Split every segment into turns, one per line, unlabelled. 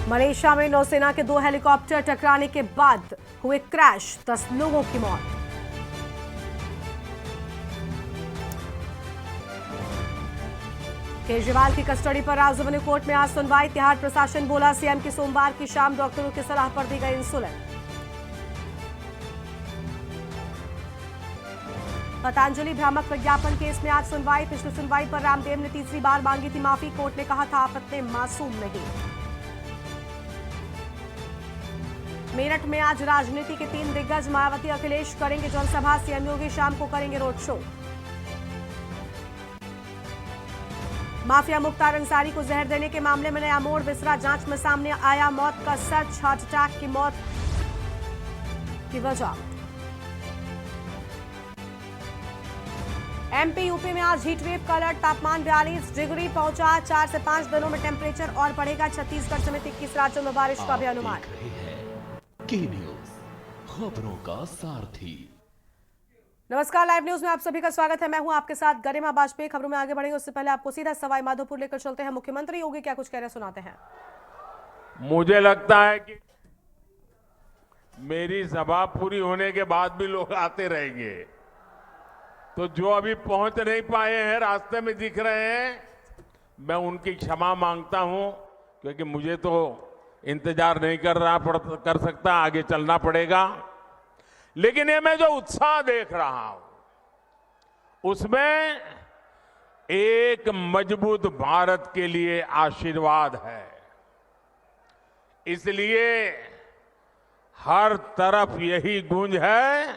Malaysia में नौसेना के 2 हेलीकॉप्टर टकराने के बाद हुए क्रैश, 10 लोगों की मौत। केजरीवाल की कस्टडी पर राजधानी कोर्ट में आज सुनवाई। तिहाड़ प्रशासन बोला सीएम की सोमवार की शाम डॉक्टरों की सलाह पर दी गई इंसुलिन। पतंजलि भ्रामक विज्ञापन केस में आज सुनवाई। पिछली सुनवाई पर रामदेव ने तीसरी बार मांगी थी माफी। कोर्ट ने कहा था आपत्ति मासूम नहीं। मेरठ में आज राजनीति के 3 दिग्गज मायावती अखिलेश करेंगे जनसभा। सीएम योगी शाम को करेंगे road show. Mafia Mukhtar Ansari को जहर देने के मामले में नया मोड़। विसरा जांच में सामने आया मौत का सच। हार्ट अटैक की मौत की वजह। एमपी यूपी में आज हीट वेव का अलर्ट। तापमान 42 डिग्री पहुंचा। 4 से 5 दिनों में टेम्परेचर और बढ़ेगा। छत्तीसगढ़ समेत 21 राज्यों में बारिश का भी अनुमान।
की न्यूज, खबरों का सारथी।
नमस्कार, लाइव न्यूज में आप सभी का स्वागत है। मैं हूं आपके साथ गरिमा बाजपेयी। खबरों में आगे बढ़ेंगे उससे पहले आपको सीधा सवाई माधोपुर लेकर चलते हैं। मुख्यमंत्री योगी क्या कुछ कह रहे सुनाते हैं।
मुझे लगता है कि मेरी सभा पूरी होने के बाद भी लोग आते रहेंगे, तो जो अभी पहुंच नहीं पाए हैं, रास्ते में दिख रहे हैं, मैं उनकी क्षमा मांगता हूं, क्योंकि मुझे तो इंतजार नहीं कर सकता, आगे चलना पड़ेगा। लेकिन ये मैं जो उत्साह देख रहा हूं, उसमें एक मजबूत भारत के लिए आशीर्वाद है। इसलिए हर तरफ यही गूंज है।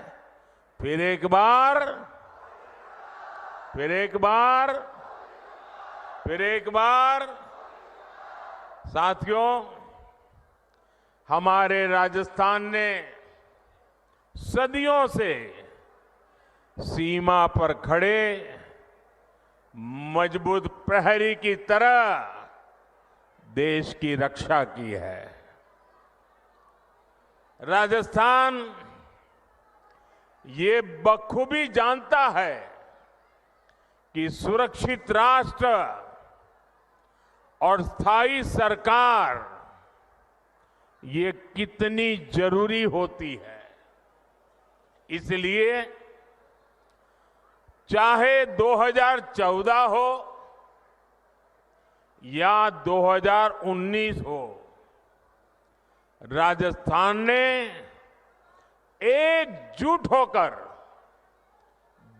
फिर एक बार साथियों, हमारे राजस्थान ने सदियों से सीमा पर खड़े मजबूत प्रहरी की तरह देश की रक्षा की है। राजस्थान ये बखूबी जानता है कि सुरक्षित राष्ट्र और स्थायी सरकार ये कितनी जरूरी होती है। इसलिए चाहे 2014 हो या 2019 हो, राजस्थान ने एकजुट होकर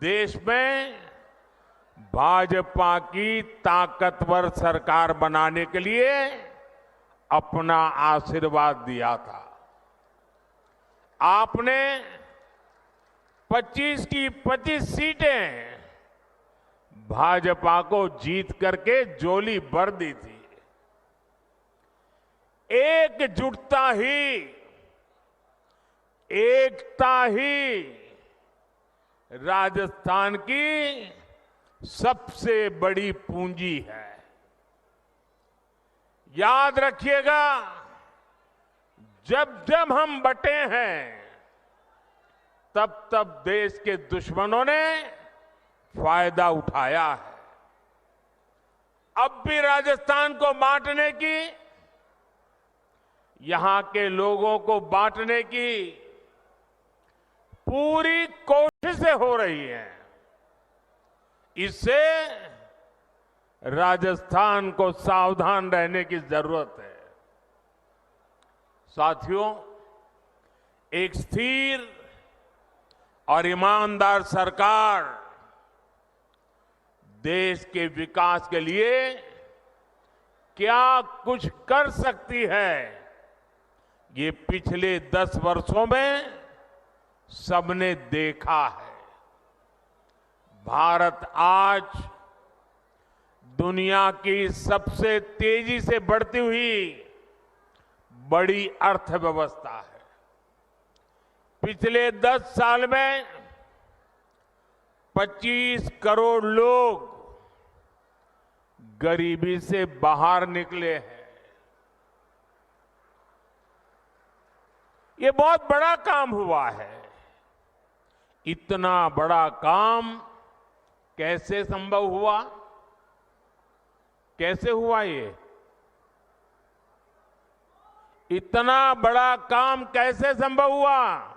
देश में भाजपा की ताकतवर सरकार बनाने के लिए अपना आशीर्वाद दिया था। आपने 25 की 25 सीटें भाजपा को जीत करके झोली भर दी थी। एकजुटता एकता ही राजस्थान की सबसे बड़ी पूंजी है। याद रखिएगा, जब जब हम बटे हैं, तब तब देश के दुश्मनों ने फायदा उठाया है। अब भी राजस्थान को बांटने की, यहां के लोगों को बांटने की पूरी कोशिशें हो रही हैं। इससे राजस्थान को सावधान रहने की जरूरत है। साथियों, एक स्थिर और ईमानदार सरकार देश के विकास के लिए क्या कुछ कर सकती है, ये पिछले 10 वर्षों में सबने देखा है। भारत आज दुनिया की सबसे तेजी से बढ़ती हुई बड़ी अर्थव्यवस्था है। पिछले 10 साल में 25 करोड़ लोग गरीबी से बाहर निकले हैं। ये बहुत बड़ा काम हुआ है। इतना बड़ा काम कैसे संभव हुआ? कैसे हुआ ये? इतना बड़ा काम कैसे संभव हुआ?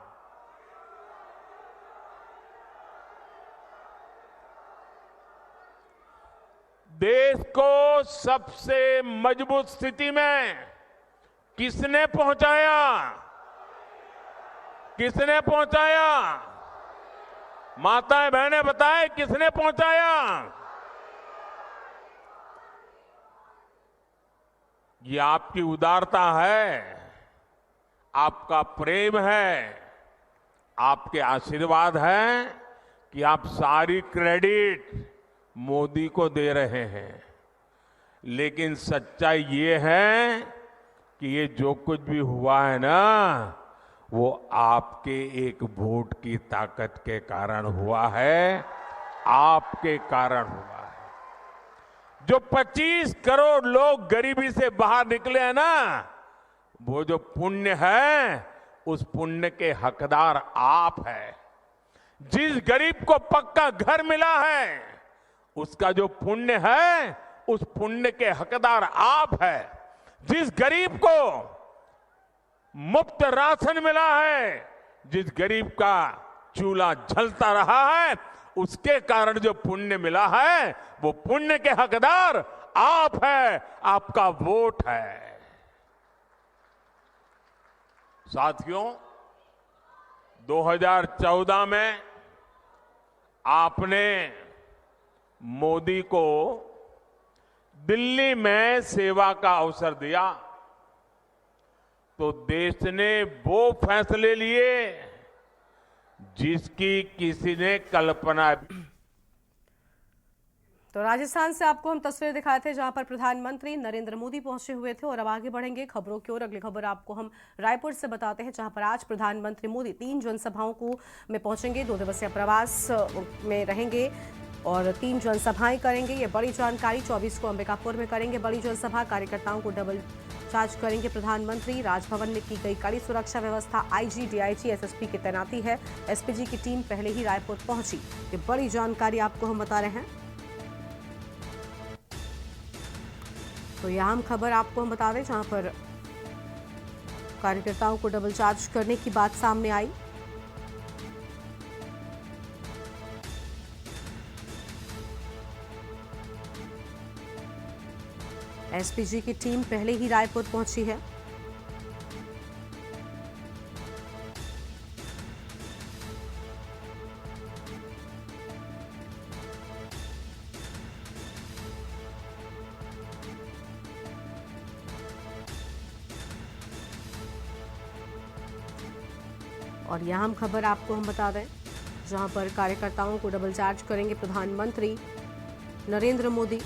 देश को सबसे मजबूत स्थिति में किसने पहुंचाया? किसने पहुंचाया? माताएं बहनें बताएं, किसने पहुंचाया? ये आपकी उदारता है, आपका प्रेम है, आपके आशीर्वाद है कि आप सारी क्रेडिट मोदी को दे रहे हैं। लेकिन सच्चाई ये है कि ये जो कुछ भी हुआ है ना, वो आपके एक वोट की ताकत के कारण हुआ है, आपके कारण हुआ है। जो 25 करोड़ लोग गरीबी से बाहर निकले हैं ना, वो जो पुण्य है, उस पुण्य के हकदार आप हैं। जिस गरीब को पक्का घर मिला है, उसका जो पुण्य है, उस पुण्य के हकदार आप हैं। जिस गरीब को मुफ्त राशन मिला है, जिस गरीब का चूल्हा जलता रहा है, उसके कारण जो पुण्य मिला है, वो पुण्य के हकदार आप हैं, आपका वोट है। साथियों, 2014 में आपने मोदी को दिल्ली में सेवा का अवसर दिया, तो देश ने वो फैसले लिए जिसकी किसी ने कल्पना भी।
तो राजस्थान से आपको हम तस्वीर दिखाए थे जहां पर प्रधानमंत्री नरेंद्र मोदी पहुंचे हुए थे। और अब आगे बढ़ेंगे खबरों की ओर। अगली खबर आपको हम रायपुर से बताते हैं, जहां पर आज प्रधानमंत्री मोदी 3 जनसभाओं में पहुंचेंगे। 2 दिवसीय प्रवास में रहेंगे और 3 जनसभाएं करेंगे। ये बड़ी जानकारी 24 को अंबिकापुर में करेंगे बड़ी जनसभा। कार्यकर्ताओं को डबल चार्ज करेंगे प्रधानमंत्री। राजभवन में की गई कड़ी सुरक्षा व्यवस्था, आईजी, डीआईजी, एसएसपी की तैनाती है। एसपीजी की टीम पहले ही रायपुर पहुंची। ये बड़ी जानकारी आपको हम बता रहे हैं। तो यह अहम खबर आपको हम बता दें, जहां पर कार्यकर्ताओं को डबल चार्ज करने की बात सामने आई। एसपीजी की टीम पहले ही रायपुर पहुंची है। और यह हम खबर आपको हम बता दें, जहां पर कार्यकर्ताओं को डबल चार्ज करेंगे प्रधानमंत्री नरेंद्र मोदी।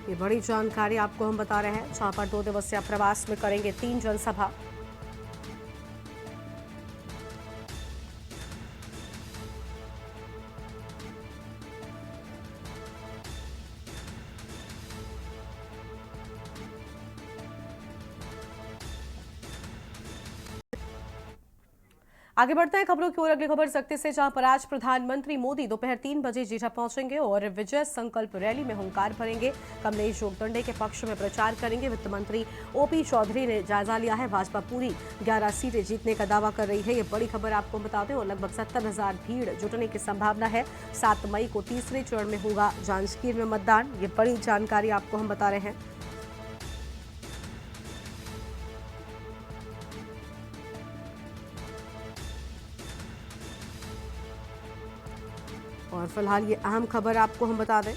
ये बड़ी जानकारी आपको हम बता रहे हैं, जहां पर 2 दिवसीय प्रवास में करेंगे 3 जनसभा। आगे बढ़ते हैं खबरों की ओर। अगली खबर सख्ती से, जहां पर आज प्रधानमंत्री मोदी दोपहर 3 बजे जीठा पहुंचेंगे और विजय संकल्प रैली में हुंकार भरेंगे। कमलेश जोगदंडे के पक्ष में प्रचार करेंगे। वित्त मंत्री ओपी चौधरी ने जायजा लिया है। भाजपा पूरी 11 सीटें जीतने का दावा कर रही है। ये बड़ी खबर आपको बता दें। और लगभग 70,000 भीड़ जुटने की संभावना है। 7 मई को तीसरे चरण में होगा जांजगीर में मतदान। ये बड़ी जानकारी आपको हम बता रहे हैं। और फिलहाल ये अहम खबर आपको हम बता दें।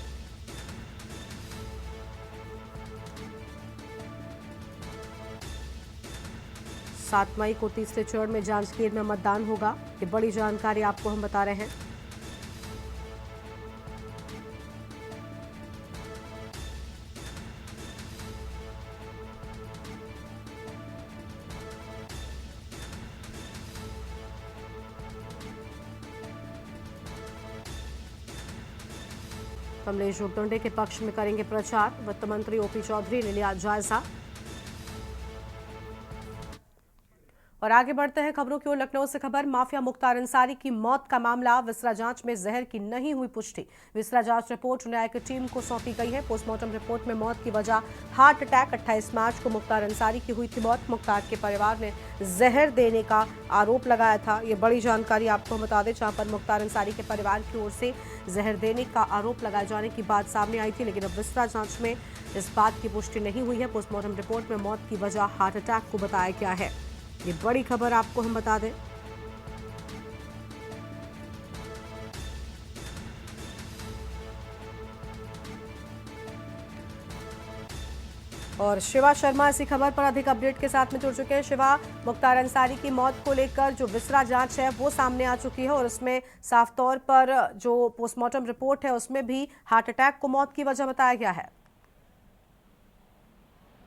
सात मई को तीसरे चरण में जांजगीर में मतदान होगा। ये बड़ी जानकारी आपको हम बता रहे हैं। कमलेश जोगदंडे के पक्ष में करेंगे प्रचार। वित्त मंत्री ओपी चौधरी ने लिया जायजा। और आगे बढ़ते हैं खबरों की ओर। लखनऊ से खबर, माफिया मुख्तार अंसारी की मौत का मामला, विसरा जांच में जहर की नहीं हुई पुष्टि। विसरा जांच रिपोर्ट न्यायिक टीम को सौंपी गई है। पोस्टमार्टम रिपोर्ट में मौत की वजह हार्ट अटैक। 28 मार्च को मुख्तार अंसारी की हुई थी मौत। मुख्तार के परिवार ने जहर देने का आरोप लगाया था। ये बड़ी जानकारी आपको बता दें, जहां पर मुख्तार अंसारी के परिवार की ओर से जहर देने का आरोप लगाए जाने की बात सामने आई थी, लेकिन अब विसरा जांच में इस बात की पुष्टि नहीं हुई है। पोस्टमार्टम रिपोर्ट में मौत की वजह हार्ट अटैक को बताया गया है। ये बड़ी खबर आपको हम बता दें। और शिवा शर्मा इसी खबर पर अधिक अपडेट के साथ में जुड़ चुके हैं। शिवा, मुख्तार अंसारी की मौत को लेकर जो विसरा जांच है वो सामने आ चुकी है और उसमें साफ तौर पर जो पोस्टमार्टम रिपोर्ट है उसमें भी हार्ट अटैक को मौत की वजह बताया गया है।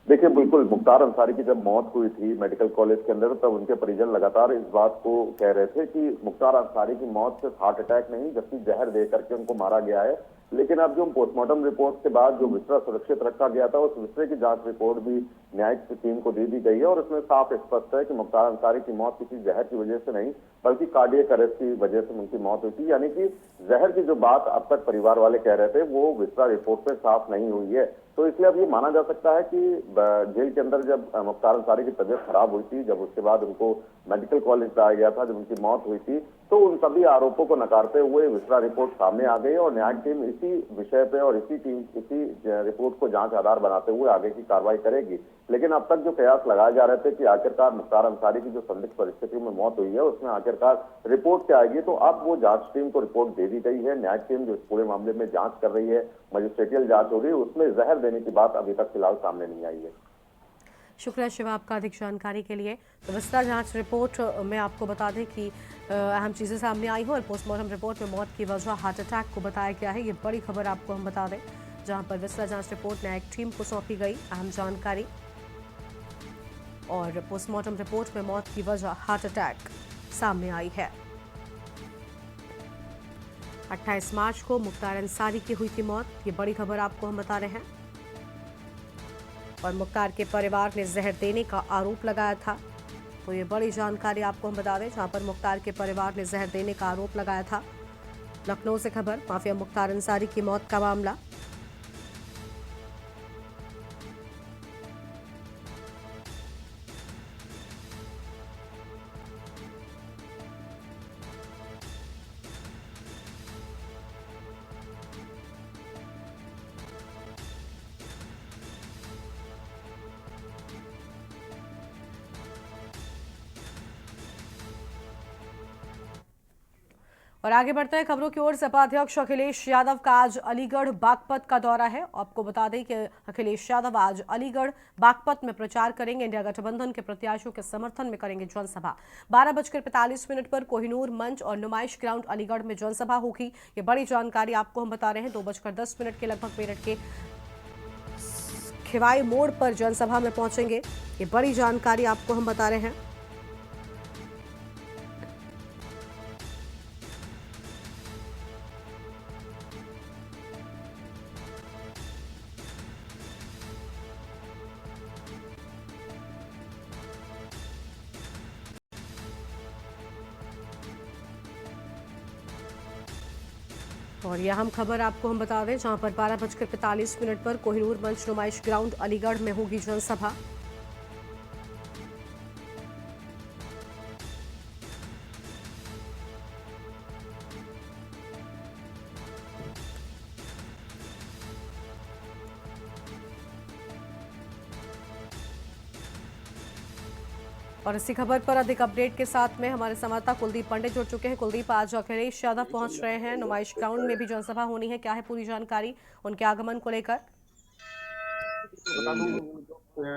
देखिए, बिल्कुल मुख्तार अंसारी की जब मौत हुई थी मेडिकल कॉलेज के अंदर, तब उनके परिजन लगातार इस बात को कह रहे थे कि मुख्तार अंसारी की मौत सिर्फ हार्ट अटैक नहीं जबकि जहर दे करके उनको मारा गया है। लेकिन अब जो पोस्टमार्टम रिपोर्ट के बाद जो विसरा सुरक्षित रखा गया था, उस विसरे की जांच रिपोर्ट भी न्यायिक टीम को दे दी गई है और उसमें साफ स्पष्ट है कि मुख्तार अंसारी की मौत किसी जहर की वजह से नहीं बल्कि कार्डियक अरेस्ट की वजह से उनकी मौत हुई थी। यानी कि जहर की जो बात अब तक परिवार वाले कह रहे थे वो विसरा रिपोर्ट में साफ नहीं हुई है। तो इसलिए अब ये माना जा सकता है कि जेल के अंदर जब मुख्तार अंसारी की तबीयत खराब हुई थी, जब उसके बाद उनको मेडिकल कॉलेज लाया गया था, जब उनकी मौत हुई थी, तो उन सभी आरोपों को नकारते हुए विसरा रिपोर्ट सामने आ गई और न्यायिक टीम इसी विषय पे और इसी रिपोर्ट को जांच आधार बनाते हुए आगे की कार्रवाई करेगी। लेकिन अब तक जो कयास लगाए जा रहे थे कि आखिरकार मुख्तार अंसारी की जो संदिग्ध परिस्थितियों में मौत हुई है उसमें आखिरकार रिपोर्ट क्या आएगी, तो अब वो जांच टीम को रिपोर्ट दे दी गई है। न्यायिक टीम जो इस पूरे मामले में जांच कर रही है, मजिस्ट्रेटियल जांच हो रही है, उसमें जहर देने की बात अभी तक फिलहाल सामने नहीं आई है।
शुक्रिया शिवा आपका अधिक जानकारी के लिए। तो विस्तार जांच रिपोर्ट में आपको बता दें कि अहम चीज़ें सामने आई हो और पोस्टमार्टम रिपोर्ट में मौत की वजह हार्ट अटैक को बताया गया है। ये बड़ी खबर आपको हम बता दें, जहां पर विस्तार जांच रिपोर्ट न्यायिक टीम को सौंपी गई अहम जानकारी और पोस्टमार्टम रिपोर्ट में मौत की वजह हार्ट अटैक सामने आई है। 28 मार्च को मुख्तार अंसारी की हुई थी मौत। ये बड़ी खबर आपको हम बता रहे हैं और मुख्तार के परिवार ने जहर देने का आरोप लगाया था। तो ये बड़ी जानकारी आपको हम बता दें, जहां पर मुख्तार के परिवार ने जहर देने का आरोप लगाया था। लखनऊ से खबर, माफिया मुख्तार अंसारी की मौत का मामला। और आगे बढ़ते हैं खबरों की ओर। सपा अध्यक्ष अखिलेश यादव का आज अलीगढ़ बागपत का दौरा है। आपको बता दें कि अखिलेश यादव आज अलीगढ़ बागपत में प्रचार करेंगे। इंडिया गठबंधन के प्रत्याशियों के समर्थन में करेंगे जनसभा। 12:45 पर कोहिनूर मंच और नुमाइश ग्राउंड अलीगढ़ में जनसभा होगी। ये बड़ी जानकारी आपको हम बता रहे हैं। 2:10 के लगभग मेरठ के खिवाई मोड़ पर जनसभा में पहुंचेंगे। ये बड़ी जानकारी आपको हम बता रहे हैं। और यह अहम खबर आपको हम बता दें, जहां पर 12:45 पर कोहिनूर मंच नुमाइश ग्राउंड अलीगढ़ में होगी जनसभा। और इसी खबर पर अधिक अपडेट के साथ में हमारे संवाददाता कुलदीप पंडित जुड़ चुके हैं। कुलदीप, आज अखिलेश यादव पहुंच रहे हैं, नुमाइश ग्राउंड में भी जनसभा होनी है, क्या है पूरी जानकारी उनके आगमन को लेकर?
बता दूं,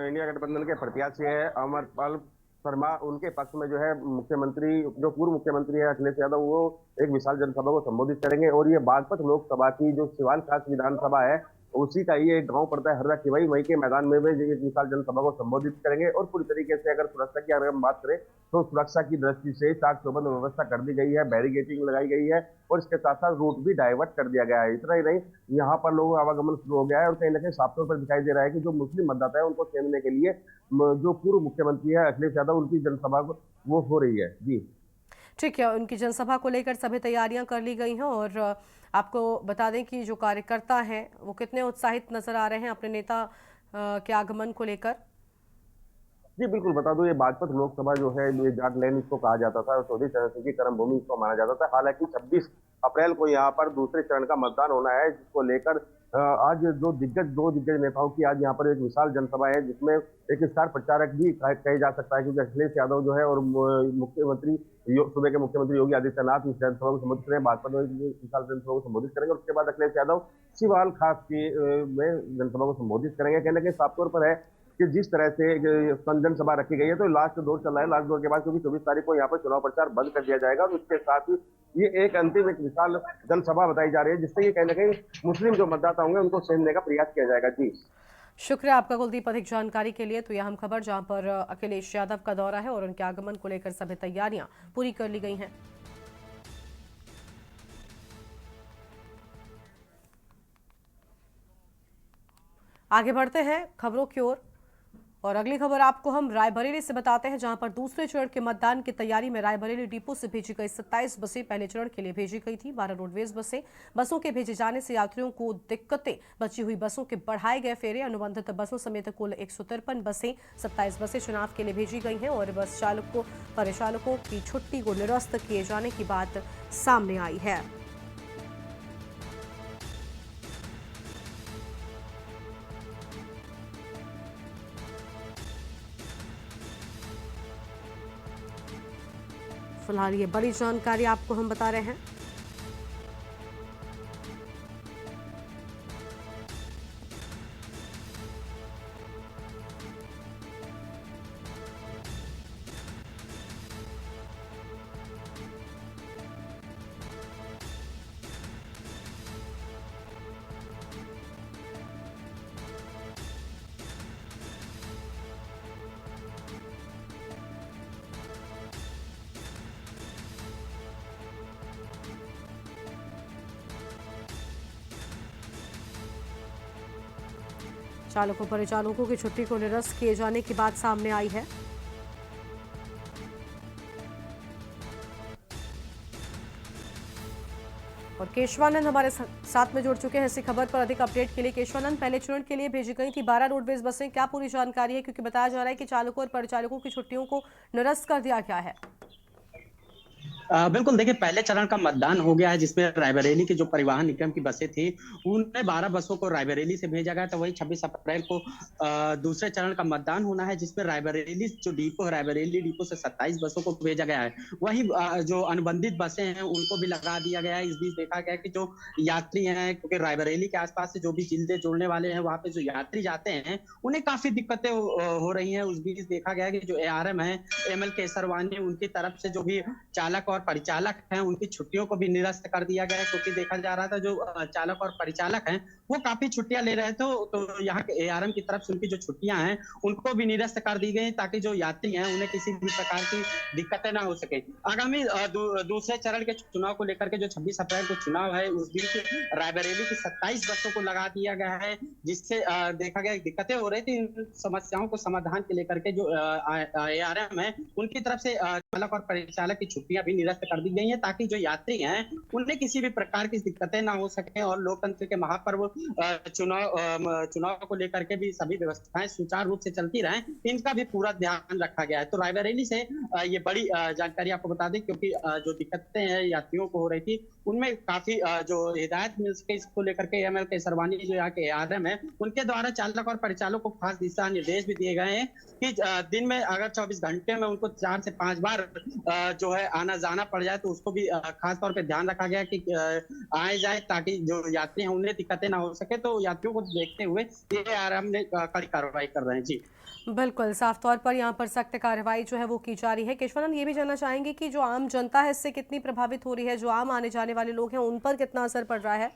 इंडिया गठबंधन के प्रत्याशी है अमरपाल शर्मा, उनके पक्ष में जो है मुख्यमंत्री, जो पूर्व मुख्यमंत्री है अखिलेश यादव, वो एक विशाल जनसभा को संबोधित करेंगे। और ये बागपत लोकसभा की जो सिवान खास विधानसभा है उसी का ये एक गांव पड़ता है हर्रा किवाई, वहीं के मैदान में वे एक विशाल जनसभा को संबोधित करेंगे। और पूरी तरीके से अगर सुरक्षा की अगर हम बात करें तो सुरक्षा की दृष्टि से चाक चौबंद व्यवस्था कर दी गई है, बैरिकेटिंग लगाई गई है और इसके साथ साथ रूट भी डाइवर्ट कर दिया गया है। इतना ही नहीं, यहाँ पर लोगों का आवागमन शुरू हो गया है और कहीं ना कहीं साफ तौर पर दिखाई दे रहा है कि जो मुस्लिम मतदाता है उनको सेंधने के लिए जो पूर्व मुख्यमंत्री है अखिलेश यादव, उनकी जनसभा वो हो रही है। जी
ठीक है, उनकी जनसभा को लेकर सभी तैयारियां कर ली गई हैं और आपको बता दें कि जो कार्यकर्ता हैं वो कितने उत्साहित नजर आ रहे हैं अपने नेता के आगमन को लेकर।
जी बिल्कुल, बता दूं ये बागपत लोकसभा जो है, ये जाट लैंड इसको कहा जाता था और चौधरी चरण सिंह की कर्म भूमि इसको माना जाता था। हालांकि 26 अप्रैल को यहाँ पर दूसरे चरण का मतदान होना है, जिसको लेकर आज दो दिग्गज नेताओं की आज यहाँ पर एक विशाल जनसभा है, जिसमें एक स्टार प्रचारक भी कहे जा सकता है, क्योंकि अखिलेश यादव जो है और मुख्यमंत्री सूबे के मुख्यमंत्री योगी आदित्यनाथ इस जनसभा को संबोधित करेंगे। बागपत में विशाल जनसभा को संबोधित करेंगे और उसके बाद अखिलेश यादव सिवाल खास में जनसभा को संबोधित करेंगे। कहने के साफ तौर पर है कि जिस तरह से जनसभा रखी गई है तो लास्ट दौर चल रहा है। लास्ट दौर के बाद क्योंकि 24 तारीख को यहाँ पर चुनाव प्रचार बंद कर दिया जाएगा और उसके साथ ही ये एक अंतिम एक विशाल जनसभा बताई जा रही है, जिससे ये कहीं ना कहीं मुस्लिम जो मतदाता होंगे उनको सेंधने का प्रयास किया जाएगा। जी
शुक्रिया आपका कुलदीप, अधिक जानकारी के लिए। तो यह हम खबर जहां पर अखिलेश यादव का दौरा है और उनके आगमन को लेकर सभी तैयारियां पूरी कर ली गई हैं। आगे बढ़ते हैं खबरों की ओर और अगली खबर आपको हम रायबरेली से बताते हैं, जहां पर दूसरे चरण के मतदान की तैयारी में रायबरेली डिपो से भेजी गई 27 बसें पहले चरण के लिए भेजी गई थी। 12 रोडवेज बसों के भेजे जाने से यात्रियों को दिक्कतें, बची हुई बसों के बढ़ाए गए फेरे, अनुबंधित बसों समेत कुल 153 बसें 27 बसें चुनाव के लिए भेजी गई हैं और बस चालकों परिचालकों की छुट्टी को निरस्त किए जाने की बात सामने आई है। फिलहाल ये बड़ी जानकारी आपको हम बता रहे हैं। चालकों परिचालकों की छुट्टी को निरस्त किए जाने की बात सामने आई है। और केशवानंद हमारे साथ में जुड़ चुके हैं इसी खबर पर अधिक अपडेट के लिए। केशवानंद, पहले चरण के लिए भेजी गई थी 12 रोडवेज बसें, क्या पूरी जानकारी है? क्योंकि बताया जा रहा है कि चालकों और परिचालकों की छुट्टियों को निरस्त कर दिया गया है।
बिल्कुल, देखिए पहले चरण का मतदान हो गया है, जिसमें रायबरेली की जो परिवहन निगम की बसें थी उनमें 12 बसों को रायबरेली से भेजा गया। तो वही 26 अप्रैल को दूसरे चरण का मतदान होना है, जिसमें रायबरेली जो डिपो है, रायबरेली डिपो से 27 बसों को भेजा गया है। वही जो अनुबंधित बसें हैं उनको भी लगा दिया गया है। इस बीच देखा गया कि जो यात्री हैं, क्योंकि रायबरेली के आसपास से जो भी जिले जोड़ने वाले हैं वहां पे जो यात्री जाते हैं उन्हें काफी दिक्कतें हो रही है। उस बीच देखा गया कि जो ARM है ML केसरवानी, उनकी तरफ से जो भी चालक और परिचालक हैं उनकी छुट्टियों को भी निरस्त कर दिया गया है, क्योंकि देखा जा रहा था जो चालक और परिचालक हैं वो काफी छुट्टियां ले रहे थे। तो यहाँ के ARM की तरफ से उनकी जो छुट्टियां हैं उनको भी निरस्त कर दी गई, ताकि जो यात्री हैं उन्हें किसी भी प्रकार की दिक्कतें ना हो सके। आगामी दूसरे चरण के चुनाव को लेकर के जो 26 अप्रैल को चुनाव है, उस दिन रायबरेली की 27 बसों को लगा दिया गया है, जिससे देखा गया दिक्कतें हो रही थी। इन समस्याओं को समाधान के लेकर के जो ARM है उनकी तरफ से चालक और परिचालक की छुट्टियां भी निरस्त कर दी गई हैं, ताकि जो यात्री हैं उन्हें किसी भी प्रकार की दिक्कतें ना हो सके और लोकतंत्र के महापर्व चुनाव को लेकर के भी सभी व्यवस्थाएं सुचारू रूप से चलती रहें, इनका भी पूरा ध्यान रखा गया है। तो रायबरेली से ये बड़ी जानकारी आपको बता दें, क्योंकि जो दिक्कतें हैं यात्रियों को हो रही थी उनमें काफी जो हिदायत मिल सके इसको लेकर के ML केसरवानी जो यहाँ के ARM है उनके द्वारा चालक और परिचालकों को खास दिशा निर्देश भी दिए गए हैं कि दिन में अगर 24 घंटे में उनको 4 से 5 बार जो है आना जाना पड़ जाए तो उसको भी खास तौर पे ध्यान रखा गया कि आए जाए, ताकि जो यात्री हैं उन्हें दिक्कतें ना हो सके। तो यात्रियों को देखते हुए ये ARM ने कड़ी कार्रवाई कर रहे हैं। जी
बिल्कुल, साफ तौर पर यहाँ पर सख्त कार्रवाई जो है वो की जा रही है। केशवानंद, ये भी जानना चाहेंगे कि जो आम जनता है इससे कितनी प्रभावित हो रही है, जो आम आने जाने वाले लोग हैं उन पर कितना असर पड़ रहा है?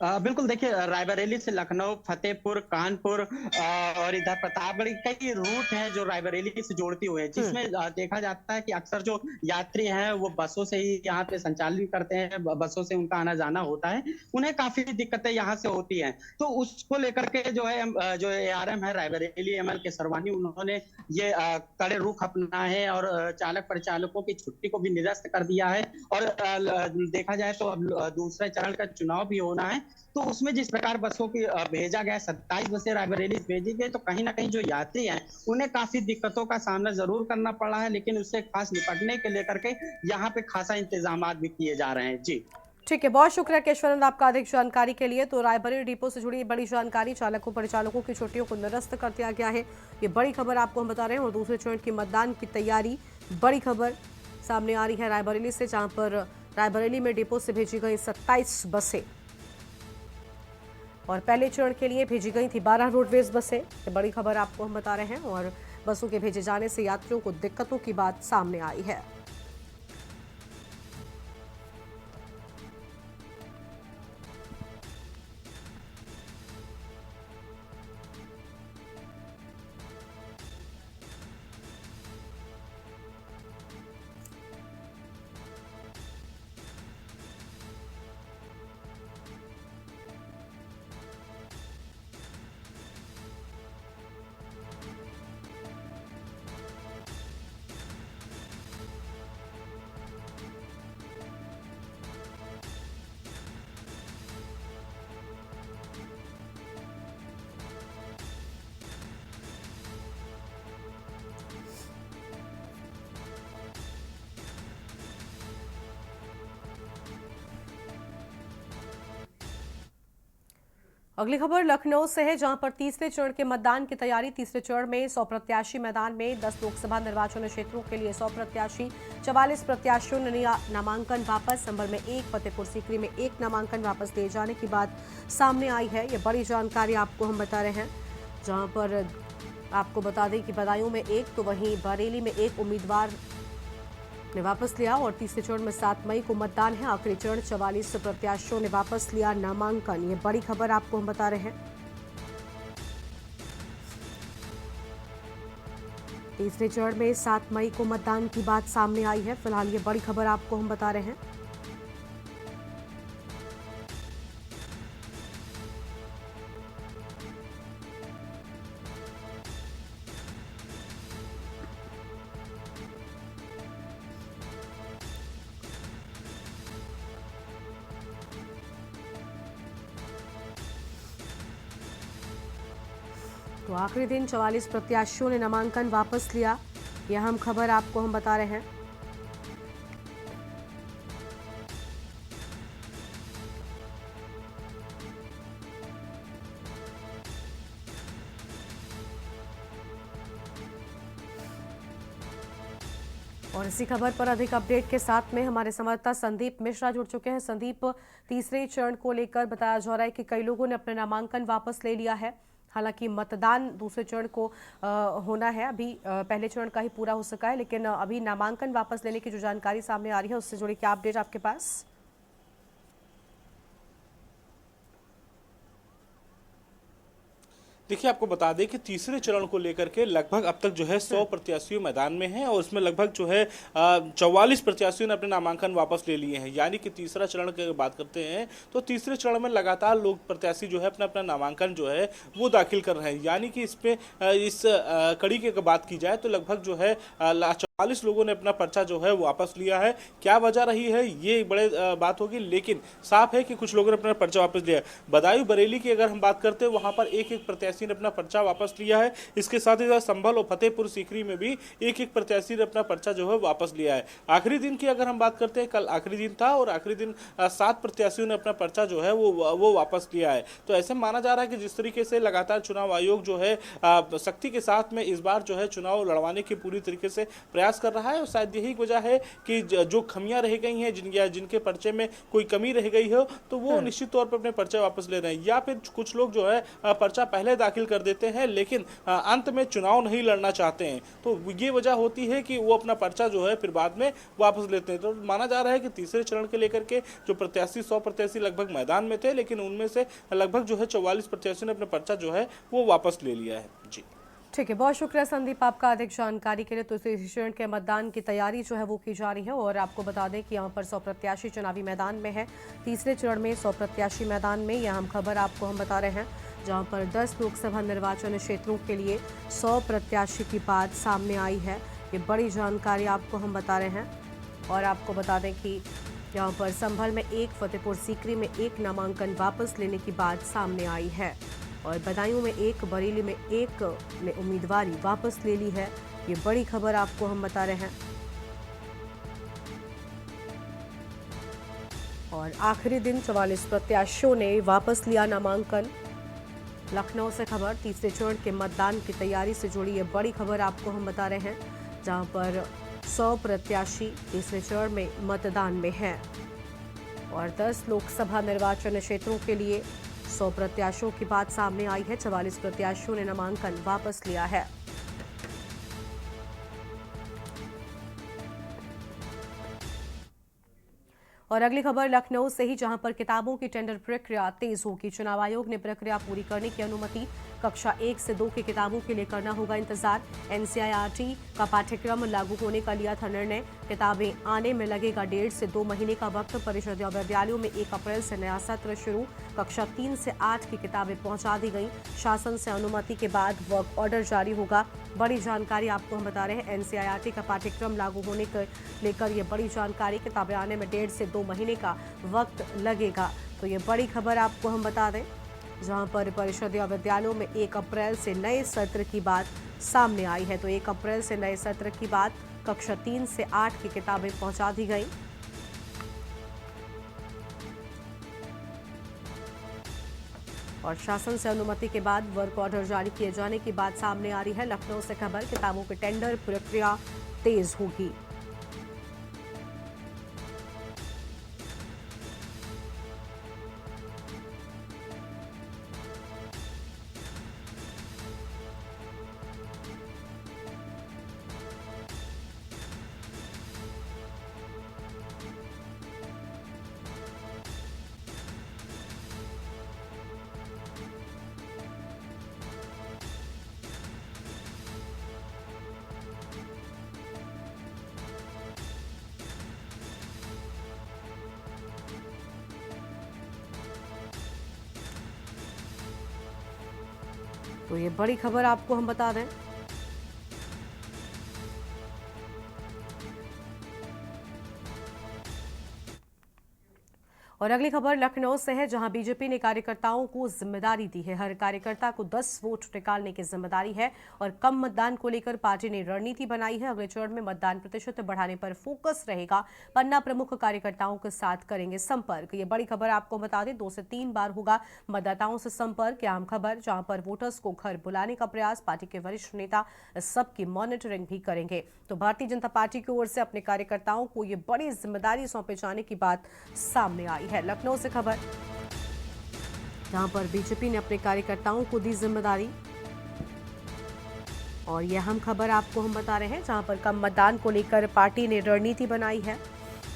बिल्कुल देखिए, रायबरेली से लखनऊ, फतेहपुर, कानपुर और इधर प्रतापगढ़ कई रूट हैं जो रायबरेली से जोड़ती हुए हैं, जिसमें देखा जाता है कि अक्सर जो यात्री हैं वो बसों से ही यहाँ पे संचालन करते हैं, बसों से उनका आना जाना होता है, उन्हें काफी दिक्कतें यहाँ से होती हैं। तो उसको लेकर के जो है जो एआरएम है रायबरेली एमएल के सरवानी, उन्होंने ये कड़े रुख अपना है और चालक परिचालकों की छुट्टी को भी निरस्त कर दिया है। और देखा जाए तो अब दूसरे चरण का चुनाव भी होना है, तो उसमें जिस प्रकार बसों की भेजा गया, 27 बसें रायबरेली भेजी गई, तो कहीं ना कहीं जो यात्री हैं उन्हें काफी दिक्कतों का सामना जरूर करना पड़ा है, लेकिन उससे खास निपटने के लेकर के यहाँ पे खासा इंतजाम भी किए जा रहे हैं। जी
ठीक है, बहुत शुक्रिया केशवानंद आपका अधिक जानकारी के लिए। तो रायबरेली डिपो से जुड़ी बड़ी जानकारी, चालकों परिचालकों की छुट्टियों को निरस्त कर दिया गया है, ये बड़ी खबर आपको हम बता रहे हैं। और दूसरे चरण की मतदान की तैयारी, बड़ी खबर सामने आ रही है रायबरेली से, जहां पर रायबरेली में डिपो से भेजी गई 27 बसें और पहले चरण के लिए भेजी गई थी 12 रोडवेज बसें। ये बड़ी खबर आपको हम बता रहे हैं। और बसों के भेजे जाने से यात्रियों को दिक्कतों की बात सामने आई है। अगली खबर लखनऊ से है, जहां पर तीसरे चरण के मतदान की तैयारी। तीसरे चरण में 100 प्रत्याशी मैदान में। 10 लोकसभा निर्वाचन क्षेत्रों के लिए 100 प्रत्याशी, 44 प्रत्याशियों ने लिया नामांकन वापस। संभल में 1, फतेहपुर सीकरी में 1 नामांकन वापस लिए जाने की बात सामने आई है। ये बड़ी जानकारी आपको हम बता रहे हैं, जहां पर आपको बता दें कि बदायूं में 1, तो वहीं बरेली में 1 उम्मीदवार ने वापस लिया। और तीसरे चरण में 7 मई को मतदान है। आखिरी चरण 44 प्रत्याशियों ने वापस लिया नामांकन। ये बड़ी खबर आपको हम बता रहे हैं। तीसरे चरण में 7 मई को मतदान की बात सामने आई है। फिलहाल ये बड़ी खबर आपको हम बता रहे हैं। तो आखिरी दिन 44 प्रत्याशियों ने नामांकन वापस लिया। यह अहम खबर आपको हम बता रहे हैं। और इसी खबर पर अधिक अपडेट के साथ में हमारे संवाददाता संदीप मिश्रा जुड़ चुके हैं। संदीप, तीसरे चरण को लेकर बताया जा रहा है कि कई लोगों ने अपने नामांकन वापस ले लिया है। हालांकि मतदान दूसरे चरण को होना है, अभी पहले चरण का ही पूरा हो सका है, लेकिन अभी नामांकन वापस लेने की जो जानकारी सामने आ रही है उससे जुड़ी क्या अपडेट आपके पास?
देखिए, आपको बता दें कि तीसरे चरण को लेकर के लगभग अब तक जो है 100 प्रत्याशी मैदान में हैं और उसमें लगभग जो है 44 प्रत्याशियों ने अपने नामांकन वापस ले लिए हैं। यानी कि तीसरा चरण की बात करते हैं तो तीसरे चरण में लगातार लोग प्रत्याशी जो है अपना अपना नामांकन जो है वो दाखिल कर रहे हैं। यानी कि इस कड़ी की बात की जाए तो लगभग जो है 44 लोगों ने अपना पर्चा जो है वापस लिया है। क्या वजह रही है ये बड़े बात होगी, लेकिन साफ है कि कुछ लोगों ने अपना पर्चा वापस लिया है। बदायूं बरेली की अगर हम बात करते हैं वहां पर एक प्रत्याशी ने अपना पर्चा वापस लिया है। इसके साथ ही साथ संभल और फतेहपुर सीकरी में भी एक प्रत्याशी ने अपना पर्चा जो है वापस लिया है। आखिरी दिन की अगर हम बात करते हैं, कल आखिरी दिन था और आखिरी दिन 7 प्रत्याशियों ने अपना पर्चा जो है वो वापस लिया है। तो ऐसे माना जा रहा है कि जिस तरीके से लगातार चुनाव आयोग जो है सख्ती के साथ में इस बार जो है चुनाव लड़वाने की पूरी तरीके से प्रयास कर रहा है और शायद यही वजह है कि जो खमियां रह गई हैं जिनके पर्चे में कोई कमी रह गई हो तो वो निश्चित तौर पर अपने पर्चे वापस ले रहे हैं, या फिर कुछ लोग जो है पर्चा पहले दाखिल कर देते हैं लेकिन अंत में चुनाव नहीं लड़ना चाहते हैं, तो ये वजह होती है कि वो अपना पर्चा जो है फिर बाद में वापस लेते हैं। तो माना जा रहा है कि तीसरे चरण के लेकर के जो प्रत्याशी 100 प्रत्याशी लगभग मैदान में थे, लेकिन उनमें से लगभग जो है 44 प्रत्याशियों ने अपना पर्चा जो है वो वापस ले लिया है। जी
ठीक है, बहुत शुक्रिया संदीप आपका अधिक जानकारी के लिए। तो इस चरण के मतदान की तैयारी जो है वो की जा रही है और आपको बता दें कि यहाँ पर 100 प्रत्याशी चुनावी मैदान में है। तीसरे चरण में 100 प्रत्याशी मैदान में, यह हम खबर आपको हम बता रहे हैं, जहाँ पर 10 लोकसभा निर्वाचन क्षेत्रों के लिए 100 प्रत्याशी की बात सामने आई है। ये बड़ी जानकारी आपको हम बता रहे हैं और आपको बता दें कि यहाँ पर संभल में 1, फतेहपुर सीकरी में 1 नामांकन वापस लेने की बात सामने आई है और बदायूं में 1, बरेली में 1 ने उम्मीदवारी वापस ले ली है। ये बड़ी खबर आपको हम बता रहे हैं। और आखिरी दिन 44 प्रत्याशियों ने वापस लिया नामांकन। लखनऊ से खबर, तीसरे चरण के मतदान की तैयारी से जुड़ी ये बड़ी खबर आपको हम बता रहे हैं, जहां पर 100 प्रत्याशी तीसरे चरण में मतदान में हैं और 10 लोकसभा निर्वाचन क्षेत्रों के लिए 100 प्रत्याशियों की बात सामने आई है। 44 प्रत्याशियों ने नामांकन वापस लिया है। और अगली खबर लखनऊ से ही, जहां पर किताबों की टेंडर प्रक्रिया तेज होगी। चुनाव आयोग ने प्रक्रिया पूरी करने की अनुमति, कक्षा 1 से 2 की किताबों के लिए करना होगा इंतजार। एनसीईआरटी का पाठ्यक्रम लागू होने का लिया था निर्णय। किताबें आने में लगेगा 1.5 से 2 महीने का वक्त। परिषदीय विद्यालयों में 1 अप्रैल से नया सत्र शुरू। कक्षा 3 से 8 की किताबें पहुंचा दी गई। शासन से अनुमति के बाद वर्क ऑर्डर जारी होगा। बड़ी जानकारी आपको हम बता रहे हैं, एनसीईआरटी का पाठ्यक्रम लागू होने को लेकर ये बड़ी जानकारी। किताबें आने में 1.5 से 2 महीने का वक्त लगेगा। तो ये बड़ी खबर आपको हम बता दें, जहां पर परिषदीय विद्यालयों में 1 अप्रैल से नए सत्र की बात सामने आई है। तो 1 अप्रैल से नए सत्र की बात, कक्षा 3 से 8 की किताबें पहुंचा दी गई। और शासन से अनुमति के बाद वर्क ऑर्डर जारी किए जाने की बात सामने आ रही है। लखनऊ से खबर, किताबों की टेंडर प्रक्रिया तेज होगी। तो ये बड़ी खबर आपको हम बता दें, और अगली खबर लखनऊ से है, जहां बीजेपी ने कार्यकर्ताओं को जिम्मेदारी दी है। हर कार्यकर्ता को 10 वोट निकालने की जिम्मेदारी है और कम मतदान को लेकर पार्टी ने रणनीति बनाई है। अगले चरण में मतदान प्रतिशत बढ़ाने पर फोकस रहेगा। पन्ना प्रमुख कार्यकर्ताओं के साथ करेंगे संपर्क। ये बड़ी खबर आपको बता दें, 2 से 3 बार होगा मतदाताओं से संपर्क। अहम खबर, जहां पर वोटर्स को घर बुलाने का प्रयास, पार्टी के वरिष्ठ नेता सबकी मॉनिटरिंग भी करेंगे। तो भारतीय जनता पार्टी की ओर से अपने कार्यकर्ताओं को ये बड़ी जिम्मेदारी सौंपे जाने की बात सामने आई है। लखनऊ से खबर, जहां पर बीजेपी ने अपने कार्यकर्ताओं को दी जिम्मेदारी और यह अहम खबर आपको हम बता रहे हैं, जहां पर कम मतदान को लेकर पार्टी ने रणनीति बनाई है।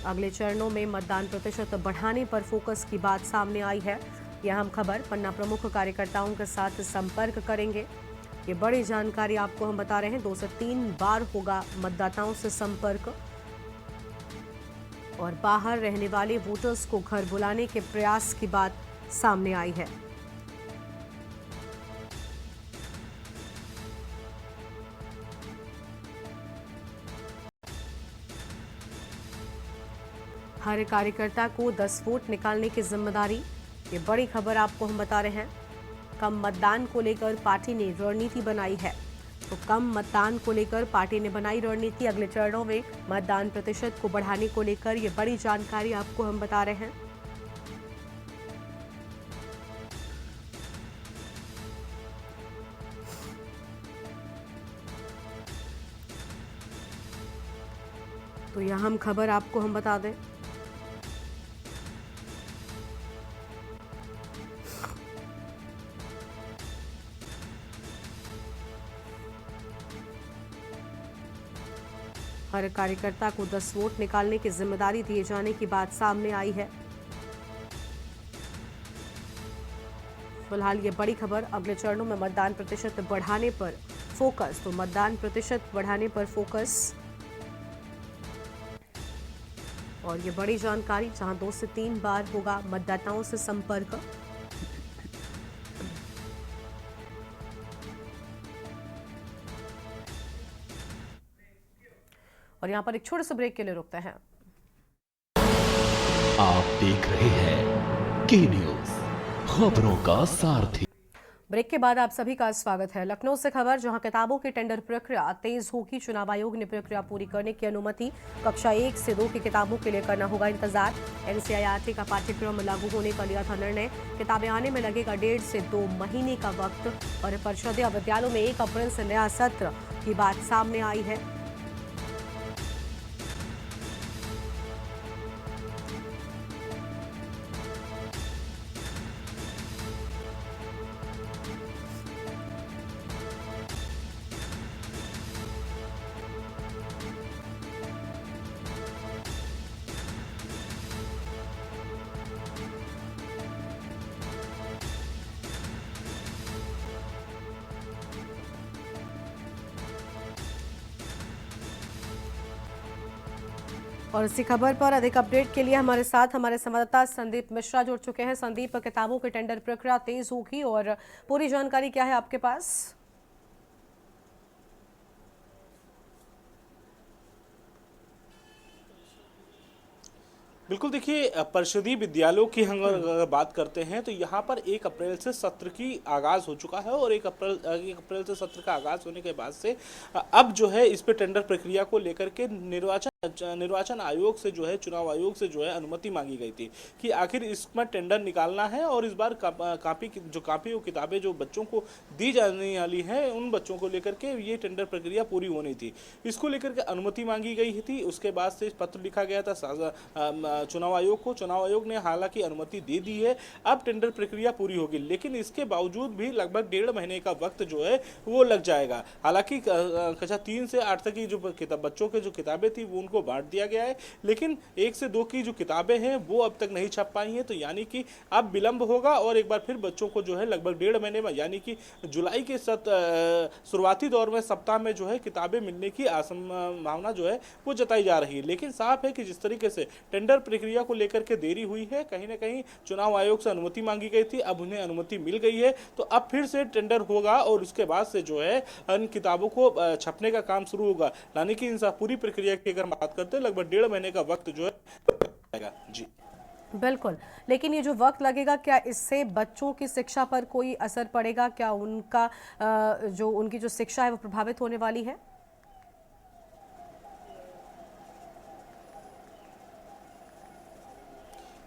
अगले चरणों में मतदान प्रतिशत बढ़ाने पर फोकस की बात सामने आई है। यह अहम खबर, पन्ना प्रमुख कार्यकर्ताओं के साथ संपर्क करेंगे। ये बड़ी जानकारी आपको हम बता रहे हैं, 2 से 3 बार होगा मतदाताओं से संपर्क और बाहर रहने वाले वोटर्स को घर बुलाने के प्रयास की बात सामने आई है। हर कार्यकर्ता को 10 वोट निकालने की जिम्मेदारी, ये बड़ी खबर आपको हम बता रहे हैं। कम मतदान को लेकर पार्टी ने रणनीति बनाई है। तो कम मतदान को लेकर पार्टी ने बनाई रणनीति। अगले चरणों में मतदान प्रतिशत को बढ़ाने को लेकर ये बड़ी जानकारी आपको हम बता रहे हैं। तो यहाँ हम खबर आपको हम बता दें, हर कार्यकर्ता को 10 वोट निकालने की जिम्मेदारी दिए जाने की बात सामने आई है। फिलहाल ये बड़ी खबर, अगले चरणों में मतदान प्रतिशत बढ़ाने पर फोकस। तो मतदान प्रतिशत बढ़ाने पर फोकस, और ये बड़ी जानकारी, जहां 2 से 3 बार होगा मतदाताओं से संपर्क। और यहां पर एक छोटे से ब्रेक के लिए रुकते हैं।
आप देख रहे हैं के न्यूज, खबरों का सारथी।
ब्रेक के बाद आप सभी का स्वागत है। लखनऊ से खबर, जहां किताबों की टेंडर प्रक्रिया तेज होगी। चुनाव आयोग ने प्रक्रिया पूरी करने की अनुमति। कक्षा 1 से 2 की किताबों के लिए करना होगा इंतजार। एनसीईआरटी का पाठ्यक्रम लागू होने का लिया था निर्णय। किताबें आने में लगेगा 1.5 से 2 महीने का वक्त। और परिषदीय विद्यालयों में 1 अप्रैल से नया सत्र की बात सामने आई है। और इसी खबर पर अधिक अपडेट के लिए हमारे साथ हमारे संवाददाता संदीप मिश्रा जुड़ चुके हैं। संदीप, किताबों की टेंडर प्रक्रिया तेज होगी और पूरी जानकारी क्या है आपके पास?
बिल्कुल, देखिए परिषदीय विद्यालयों की हम अगर बात करते हैं तो यहाँ पर 1 अप्रैल से सत्र की आगाज हो चुका है। और 1 अप्रैल से सत्र का आगाज होने के बाद से अब जो है इस पे टेंडर प्रक्रिया को लेकर के निर्वाचन आयोग से जो है, चुनाव आयोग से जो है अनुमति मांगी गई थी कि आखिर इसमें टेंडर निकालना है। और इस बार कापी और किताबें जो बच्चों को दी जाने वाली हैं, उन बच्चों को लेकर के ये टेंडर प्रक्रिया पूरी होनी थी। इसको लेकर के अनुमति मांगी गई थी। उसके बाद से पत्र लिखा गया था चुनाव आयोग को। चुनाव आयोग ने हालांकि अनुमति दे दी है। अब टेंडर प्रक्रिया पूरी होगी, लेकिन इसके बावजूद भी लगभग 1.5 महीने का वक्त जो है वो लग जाएगा। हालांकि कक्षा 3 से 8 तक की जो बच्चों के जो किताबें थी वो उनको बांट दिया गया है, लेकिन 1 से 2 की जो किताबें हैं वो अब तक नहीं छप पाई हैं। तो यानी कि अब विलंब होगा और एक बार फिर बच्चों को जो है लगभग 1.5 महीने में, यानी कि जुलाई के शुरुआती दौर में सप्ताह में जो है किताबें मिलने की संभावना जो है वो जताई जा रही है। लेकिन साफ है कि जिस तरीके से टेंडर प्रक्रिया को लेकर के देरी हुई है, कहीं ना कहीं चुनाव आयोग से अनुमति मांगी गई थी, अब उन्हें अनुमति मिल गई है। तो अब फिर से टेंडर होगा और उसके बाद से जो है इन किताबों को छपने का काम शुरू होगा। यानी कि इन पूरी प्रक्रिया की अगर बात करते हैं लगभग 1.5 महीने का वक्त जो है जी।
बिल्कुल, लेकिन ये जो वक्त लगेगा, क्या इससे बच्चों की शिक्षा पर कोई असर पड़ेगा? क्या उनका जो उनकी जो शिक्षा है वो प्रभावित होने वाली है?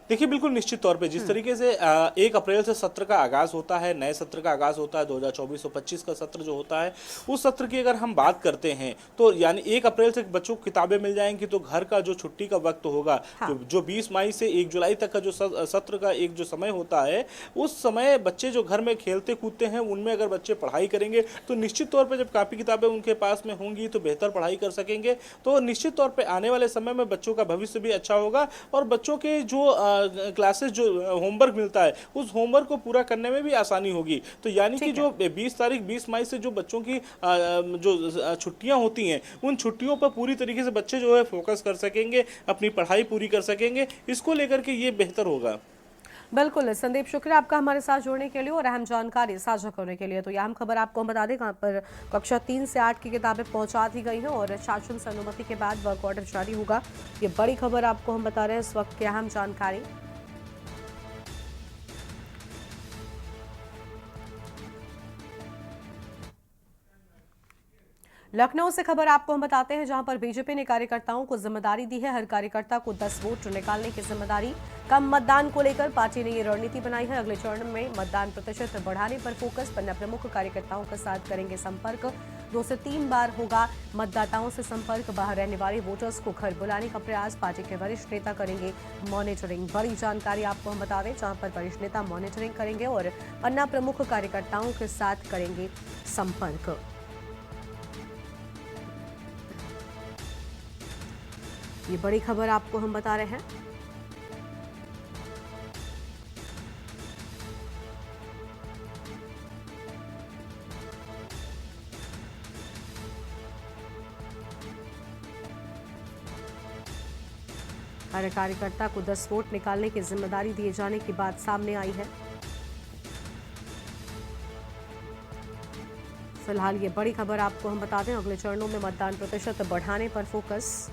देखिए, बिल्कुल निश्चित तौर पे जिस तरीके से 1 अप्रैल से सत्र का आगाज होता है, नए सत्र का आगाज होता है, 2024-25 का सत्र जो होता है, उस सत्र की अगर हम बात करते हैं तो यानी 1 अप्रैल से बच्चों को किताबें मिल जाएंगी। तो घर का जो छुट्टी का वक्त होगा, हाँ। जो 20 मई से 1 जुलाई तक का जो सत्र का एक जो समय होता है, उस समय बच्चे जो घर में खेलते कूदते हैं, उनमें अगर बच्चे पढ़ाई करेंगे तो निश्चित तौर पर जब कापी किताबें उनके पास में होंगी तो बेहतर पढ़ाई कर सकेंगे। तो निश्चित तौर पर आने वाले समय में बच्चों का भविष्य भी अच्छा होगा और बच्चों के जो क्लासेस जो होमवर्क मिलता है उस होमवर्क को पूरा करने में भी आसानी होगी। तो यानी कि जो 20 मई से जो बच्चों की जो छुट्टियां होती हैं, उन छुट्टियों पर पूरी तरीके से बच्चे जो है फोकस कर सकेंगे, अपनी पढ़ाई पूरी कर सकेंगे। इसको लेकर के ये बेहतर होगा।
बिल्कुल संदीप, शुक्रिया आपका हमारे साथ जुड़ने के लिए और अहम जानकारी साझा करने के लिए। तो यह अहम खबर आपको हम बता दें, कहाँ पर कक्षा 3 से 8 की किताबें पहुंचा दी गई हैं और शासन से अनुमति के बाद वर्क ऑर्डर जारी होगा। ये बड़ी खबर आपको हम बता रहे हैं, इस वक्त की अहम जानकारी। लखनऊ से खबर आपको हम बताते हैं, जहां पर बीजेपी ने कार्यकर्ताओं को जिम्मेदारी दी है। हर कार्यकर्ता को 10 वोट निकालने की जिम्मेदारी। कम मतदान को लेकर पार्टी ने ये रणनीति बनाई है। अगले चरण में मतदान प्रतिशत बढ़ाने पर फोकस। पन्ना प्रमुख कार्यकर्ताओं के साथ करेंगे संपर्क। 2 से 3 बार होगा मतदाताओं से संपर्क। बाहर रहने वाले वोटर्स को घर बुलाने का प्रयास पार्टी के वरिष्ठ नेता करेंगे मॉनिटरिंग। बड़ी जानकारी आपको हम बता दें, जहां पर वरिष्ठ नेता मॉनिटरिंग करेंगे और पन्ना प्रमुख कार्यकर्ताओं के साथ करेंगे संपर्क। ये बड़ी खबर आपको हम बता रहे हैं। हर कार्यकर्ता को 10 वोट निकालने की जिम्मेदारी दिए जाने की बात सामने आई है। फिलहाल ये बड़ी खबर आपको हम बता दें, अगले चरणों में मतदान प्रतिशत बढ़ाने पर फोकस।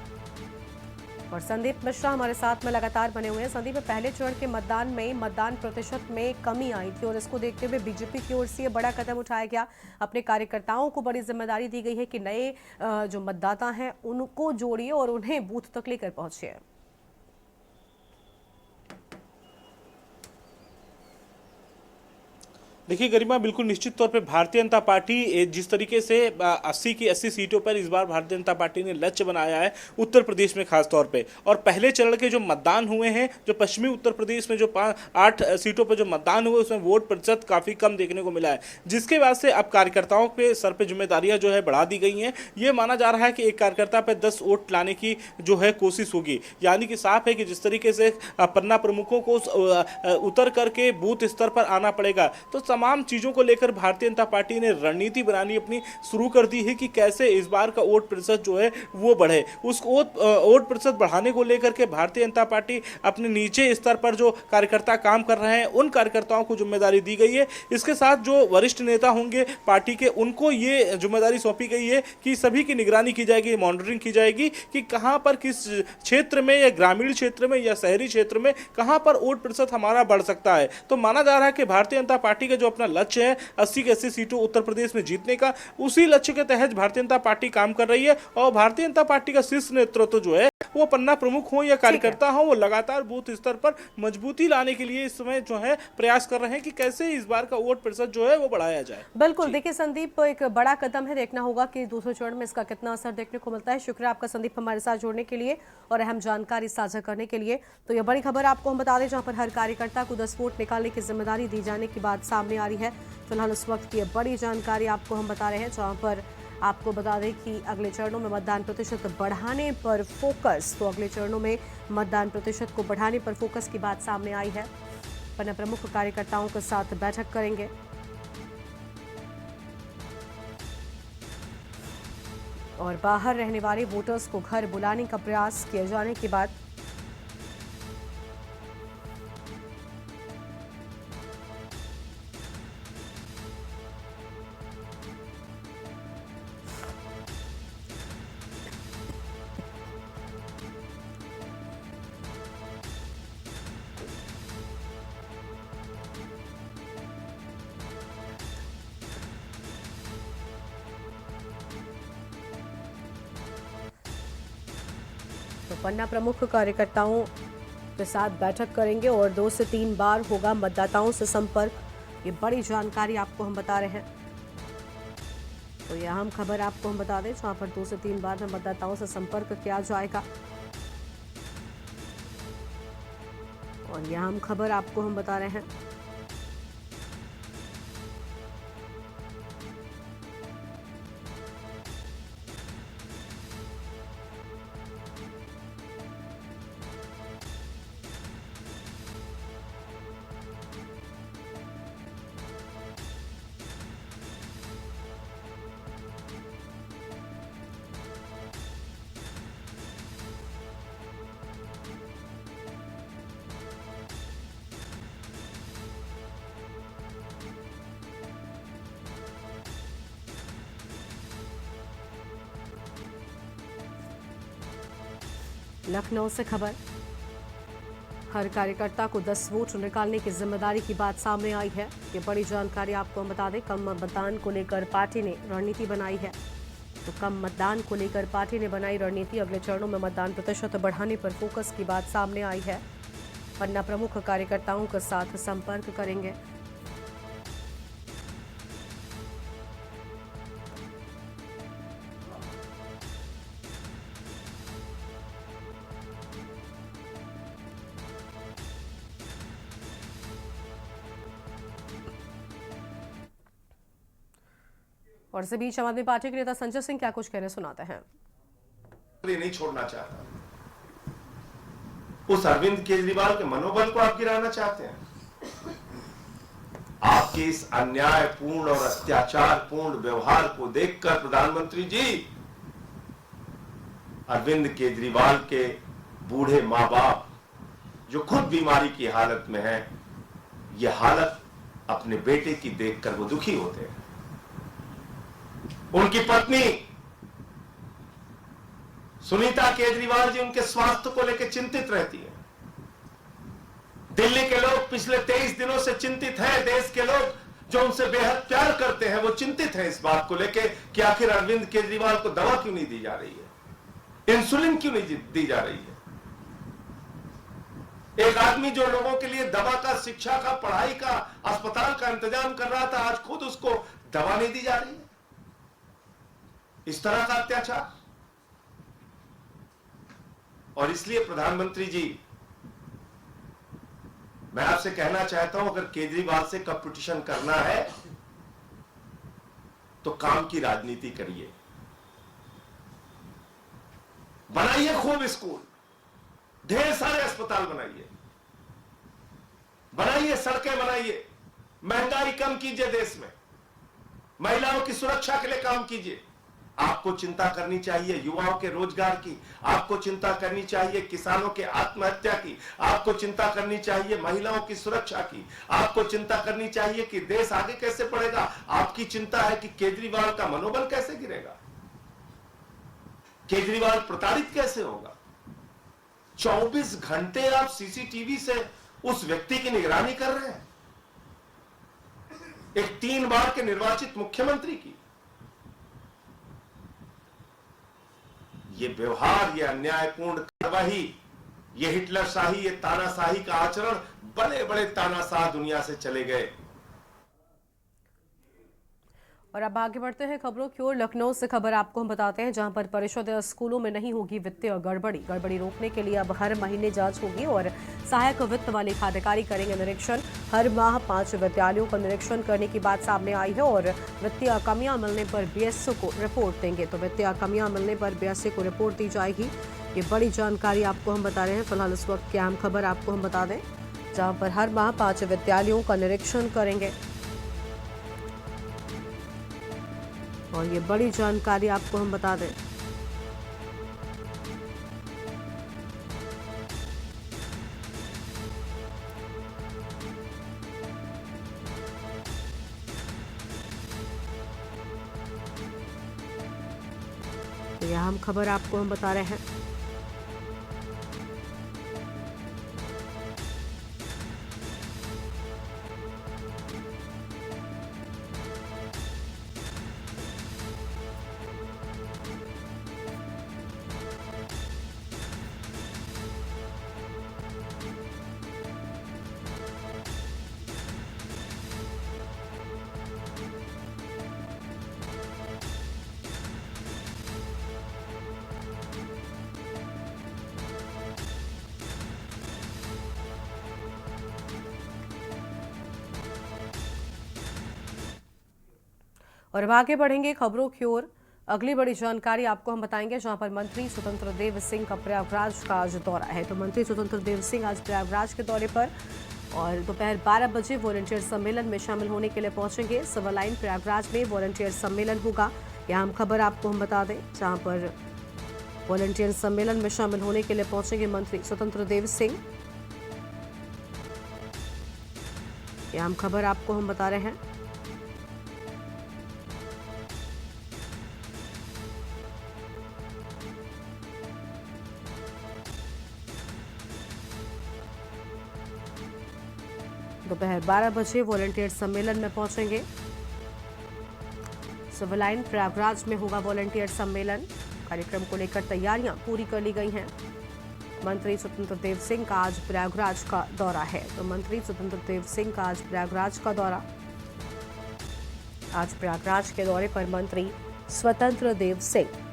और संदीप मिश्रा हमारे साथ में लगातार बने हुए हैं। संदीप, पहले चरण के मतदान में मतदान प्रतिशत में कमी आई थी और इसको देखते हुए बीजेपी की ओर से ये बड़ा कदम उठाया गया। अपने कार्यकर्ताओं को बड़ी जिम्मेदारी दी गई है कि नए जो मतदाता हैं उनको जोड़िए और उन्हें बूथ तक लेकर पहुंचिए।
देखिए गरिमा, बिल्कुल निश्चित तौर पे भारतीय जनता पार्टी जिस तरीके से 80 की 80 सीटों पर इस बार भारतीय जनता पार्टी ने लक्ष्य बनाया है उत्तर प्रदेश में खास तौर पे, और पहले चरण के जो मतदान हुए हैं, जो पश्चिमी उत्तर प्रदेश में जो 8 सीटों पर जो मतदान हुए उसमें वोट प्रतिशत काफ़ी कम देखने को मिला है, जिसके बाद से अब कार्यकर्ताओं के सर पे जिम्मेदारियां जो है बढ़ा दी गई हैं। ये माना जा रहा है कि एक कार्यकर्ता पर 10 वोट लाने की जो है कोशिश होगी, यानी कि साफ है कि जिस तरीके से पन्ना प्रमुखों को उतर करके बूथ स्तर पर आना पड़ेगा, तो तमाम चीजों को लेकर भारतीय जनता पार्टी ने रणनीति बनानी अपनी शुरू कर दी है कि कैसे इस बार का वोट प्रतिशत जो है वो बढ़े। उस वोट प्रतिशत बढ़ाने को लेकर के भारतीय जनता पार्टी अपने नीचे स्तर पर जो कार्यकर्ता काम कर रहे हैं उन कार्यकर्ताओं को जिम्मेदारी दी गई है। इसके साथ जो वरिष्ठ नेता होंगे पार्टी के, उनको ये जिम्मेदारी सौंपी गई है कि सभी की निगरानी की जाएगी, मॉनिटरिंग की जाएगी कि कहां पर, किस क्षेत्र में, या ग्रामीण क्षेत्र में या शहरी क्षेत्र में कहां पर वोट प्रतिशत हमारा बढ़ सकता है। तो माना जा रहा है कि भारतीय जनता पार्टी का जो अपना लक्ष्य है 80 की 80 सीटों उत्तर प्रदेश में जीतने का, उसी लक्ष्य के तहत भारतीय जनता पार्टी काम कर रही है। और भारतीय जनता पार्टी का शीर्ष नेतृत्व जो है वो पन्ना प्रमुख हो या कार्यकर्ता हो, वो लगातार बूथ स्तर पर मजबूती लाने के लिए इस समय जो है प्रयास कर रहे हैं कि कैसे इस बार का वोट प्रतिशत जो है वो बढ़ाया जाए।
बिल्कुल, देखिए संदीप, एक बड़ा कदम है, देखना होगा कि दूसरे चरण में इसका कितना असर देखने को मिलता है। शुक्रिया आपका संदीप, हमारे साथ जुड़ने के लिए और अहम जानकारी साझा करने के लिए। तो यह बड़ी खबर आपको हम बता दें, जहां पर हर कार्यकर्ता को 10 वोट निकालने की जिम्मेदारी दी जाने की बात सामने आ रही है। फिलहाल उस वक्त की बड़ी जानकारी आपको हम बता रहे हैं, जहां पर आपको बता दें कि अगले चरणों में मतदान प्रतिशत बढ़ाने पर फोकस। तो अगले चरणों में मतदान प्रतिशत को बढ़ाने पर फोकस की बात सामने आई है। पन्ना प्रमुख कार्यकर्ताओं के साथ बैठक करेंगे और बाहर रहने वाले वोटर्स को घर बुलाने का प्रयास किए जाने के बाद तो पन्ना प्रमुख कार्यकर्ताओं के साथ बैठक करेंगे और 2 से 3 बार होगा मतदाताओं से संपर्क। ये बड़ी जानकारी आपको हम बता रहे हैं। तो यह अहम खबर आपको हम बता दें, जहां पर 2 से 3 बार में मतदाताओं से संपर्क किया जाएगा। और यह अहम खबर आपको हम बता रहे हैं। लखनऊ से खबर, हर कार्यकर्ता को 10 वोट निकालने की जिम्मेदारी की बात सामने आई है। ये बड़ी जानकारी आपको हम बता दें, कम मतदान को लेकर पार्टी ने रणनीति बनाई है। तो कम मतदान को लेकर पार्टी ने बनाई रणनीति। अगले चरणों में मतदान प्रतिशत बढ़ाने पर फोकस की बात सामने आई है। पन्ना प्रमुख कार्यकर्ताओं के साथ संपर्क करेंगे। और इसी बीच आम आदमी पार्टी के नेता संजय सिंह क्या कुछ कह रहे सुनाते हैं।
नहीं छोड़ना चाहता, उस अरविंद केजरीवाल के मनोबल को आप गिराना चाहते हैं। आपके इस अन्यायपूर्ण और अत्याचारपूर्ण व्यवहार को देखकर प्रधानमंत्री जी, अरविंद केजरीवाल के बूढ़े मां बाप जो खुद बीमारी की हालत में हैं, यह हालत अपने बेटे की देखकर वो दुखी होते हैं। उनकी पत्नी सुनीता केजरीवाल जी उनके स्वास्थ्य को लेकर चिंतित रहती है। दिल्ली के लोग पिछले 23 दिनों से चिंतित हैं। देश के लोग जो उनसे बेहद प्यार करते हैं वो चिंतित हैं इस बात को लेकर कि आखिर अरविंद केजरीवाल को दवा क्यों नहीं दी जा रही है, इंसुलिन क्यों नहीं दी जा रही है। एक आदमी जो लोगों के लिए दवा का, शिक्षा का, पढ़ाई का, अस्पताल का इंतजाम कर रहा था, आज खुद उसको दवा नहीं दी जा रही है। इस तरह का अत्याचार। और इसलिए प्रधानमंत्री जी, मैं आपसे कहना चाहता हूं, अगर केजरीवाल से कंपटीशन करना है तो काम की राजनीति करिए। बनाइए खूब स्कूल, ढेर सारे अस्पताल बनाइए, सड़कें बनाइए, महंगाई कम कीजिए, देश में महिलाओं की सुरक्षा के लिए काम कीजिए। आपको चिंता करनी चाहिए युवाओं के रोजगार की, आपको चिंता करनी चाहिए किसानों के आत्महत्या की, आपको चिंता करनी चाहिए महिलाओं की सुरक्षा की, आपको चिंता करनी चाहिए कि देश आगे कैसे बढ़ेगा। आपकी चिंता है कि केजरीवाल का मनोबल कैसे गिरेगा, केजरीवाल प्रताड़ित कैसे होगा। 24 घंटे आप सीसीटीवी से उस व्यक्ति की निगरानी कर रहे हैं, एक 3 बार के निर्वाचित मुख्यमंत्री की। ये व्यवहार, ये अन्यायपूर्ण कार्यवाही, ये हिटलरशाही, ये तानाशाही का आचरण, बड़े बड़े तानाशाह दुनिया से चले गए।
और अब आगे बढ़ते हैं खबरों की ओर। लखनऊ से खबर आपको हम बताते हैं, जहां पर परिषद स्कूलों में नहीं होगी वित्तीय गड़बड़ी रोकने के लिए अब हर महीने जांच होगी और सहायक वित्त वाले खाताधिकारी करेंगे निरीक्षण। हर माह 5 विद्यालयों का निरीक्षण करने की बात सामने आई है और वित्तीय कमियां मिलने पर बीएसओ को रिपोर्ट देंगे। तो वित्तीय कमियां मिलने पर बीएसओ को रिपोर्ट दी जाएगी। ये बड़ी जानकारी आपको हम बता रहे हैं। फिलहाल इस वक्त की अहम खबर आपको हम बता दें, जहाँ पर हर माह 5 विद्यालयों का निरीक्षण करेंगे और ये बड़ी जानकारी आपको हम बता दें। तो यह अहम खबर आपको हम बता रहे हैं। और अब आगे बढ़ेंगे खबरों की ओर। अगली बड़ी जानकारी आपको हम बताएंगे, जहां पर मंत्री स्वतंत्र देव सिंह का प्रयागराज का आज दौरा है। तो मंत्री स्वतंत्र देव सिंह आज प्रयागराज के दौरे पर और दोपहर 12 बजे वॉलंटियर सम्मेलन में शामिल होने के लिए पहुंचेंगे। सिविल लाइन प्रयागराज में वॉलंटियर सम्मेलन होगा। यह हम खबर आपको हम बता दें, जहां पर वॉलंटियर सम्मेलन में शामिल होने के लिए पहुंचेंगे मंत्री स्वतंत्र देव सिंह। यह हम खबर आपको हम बता रहे हैं। दोपहर 12 बजे वॉलंटियर सम्मेलन में पहुंचेंगे। सिविल लाइन प्रयागराज में होगा वॉलंटियर सम्मेलन। कार्यक्रम को लेकर तैयारियां पूरी कर ली गई हैं। मंत्री स्वतंत्र देव सिंह का आज प्रयागराज का दौरा है। तो मंत्री स्वतंत्र देव सिंह का आज प्रयागराज का दौरा। आज प्रयागराज के दौरे पर मंत्री स्वतंत्र देव सिंह।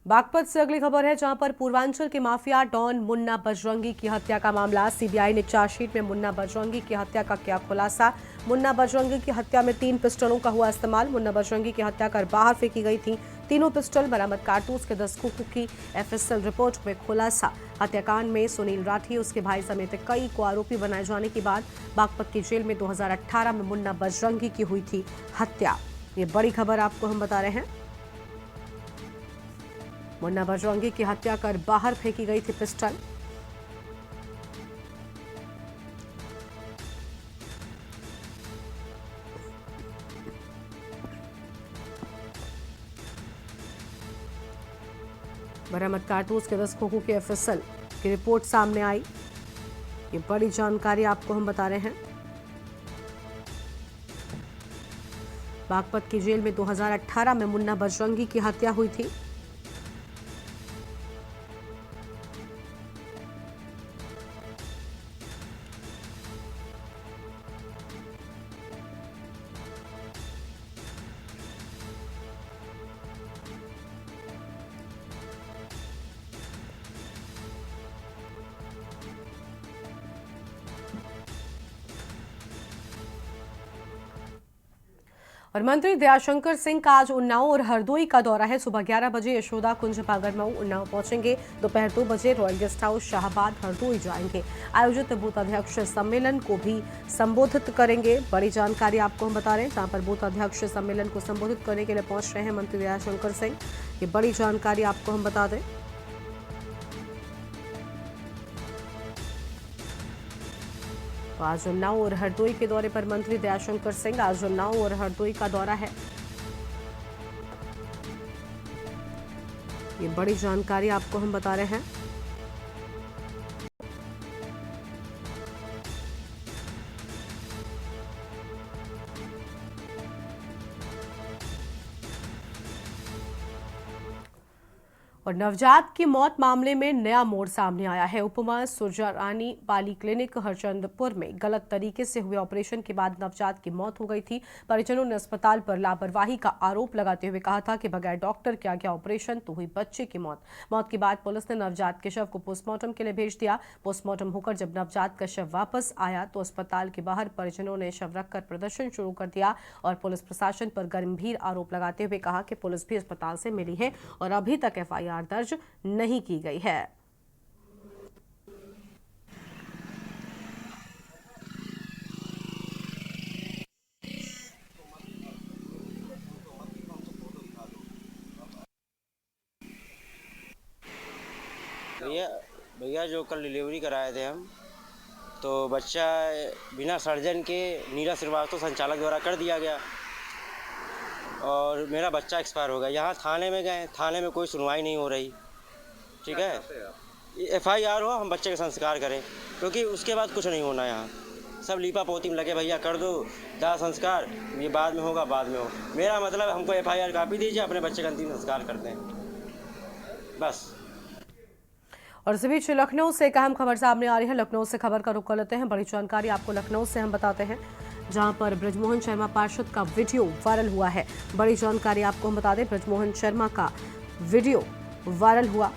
बागपत से अगली खबर है, जहां पर पूर्वांचल के माफिया डॉन मुन्ना बजरंगी की हत्या का मामला। सीबीआई ने चार्जशीट में मुन्ना बजरंगी की हत्या का किया खुलासा। मुन्ना बजरंगी की हत्या में 3 पिस्टलों का हुआ इस्तेमाल। मुन्ना बजरंगी की हत्या कर बाहर फेंकी गई थी तीनों पिस्टल। बरामद कारतूस के 10 खोखों की एफएसएल रिपोर्ट में खुलासा। हत्याकांड में सुनील राठी, उसके भाई समेत कई को आरोपी बनाए जाने के बाद बागपत की जेल में 2018 में मुन्ना बजरंगी की हुई थी हत्या। ये बड़ी खबर आपको हम बता रहे हैं। मुन्ना बजरंगी की हत्या कर बाहर फेंकी गई थी पिस्टल। बरामद कारतूस के 10 खोखों की एफएसएल की रिपोर्ट सामने आई। ये बड़ी जानकारी आपको हम बता रहे हैं। बागपत की जेल में 2018 में मुन्ना बजरंगी की हत्या हुई थी। और मंत्री दयाशंकर सिंह का आज उन्नाव और हरदोई का दौरा है। सुबह 11 बजे यशोदा कुंज पागरमऊ उन्नाव पहुंचेंगे। दोपहर 2 बजे royal guest house Shahabad Hardoi जाएंगे। आयोजित बूथ अध्यक्ष सम्मेलन को भी संबोधित करेंगे। बड़ी जानकारी आपको हम बता रहे हैं, जहां पर बूथ अध्यक्ष सम्मेलन को संबोधित करने के लिए पहुंच रहे हैं मंत्री दयाशंकर सिंह। ये बड़ी जानकारी आपको हम बता दें। तो आज उन्नाव और हरदोई के दौरे पर मंत्री दयाशंकर सिंह। आज उन्नाव और हरदोई का दौरा है। ये बड़ी जानकारी आपको हम बता रहे हैं। और नवजात की मौत मामले में नया मोड़ सामने आया है। उपमा सुरजारानी बाली क्लिनिक हरचंदपुर में गलत तरीके से हुए ऑपरेशन के बाद नवजात की मौत हो गई थी। परिजनों ने अस्पताल पर लापरवाही का आरोप लगाते हुए कहा था कि बगैर डॉक्टर किया गया ऑपरेशन तो हुई बच्चे की मौत। मौत के बाद पुलिस ने नवजात के शव को पोस्टमार्टम के लिए भेज दिया। पोस्टमार्टम होकर जब नवजात का शव वापस आया तो अस्पताल के बाहर परिजनों ने शव रखकर प्रदर्शन शुरू कर दिया और पुलिस प्रशासन पर गंभीर आरोप लगाते हुए कहा कि पुलिस भी अस्पताल से मिली है और अभी तक एफआईआर दर्ज नहीं की गई है।
भैया जो कल डिलीवरी कराए थे हम, तो बच्चा बिना सर्जन के नीरा श्रीवास्तव संचालक द्वारा कर दिया गया और मेरा बच्चा एक्सपायर हो गया। यहाँ थाने में गए, थाने में कोई सुनवाई नहीं हो रही। ठीक है, एफआईआर हो, हम बच्चे का संस्कार करें, क्योंकि उसके बाद कुछ नहीं होना। यहाँ सब लीपा पोती में लगे, भैया कर दो दाह संस्कार, ये बाद में होगा, बाद में हो। मेरा मतलब हमको एफआईआर कॉपी दीजिए, अपने बच्चे का अंतिम संस्कार करते हैं, बस।
और इस बीच लखनऊ से एक अहम खबर सामने आ रही है। लखनऊ से खबर का रुख कर लेते हैं। बड़ी जानकारी आपको लखनऊ से हम बताते हैं, जहां पर बृजमोहन शर्मा पार्षद का वीडियो वायरल हुआ है। बड़ी जानकारी आपको हम बता दें, बृजमोहन शर्मा का वीडियो वायरल हुआ।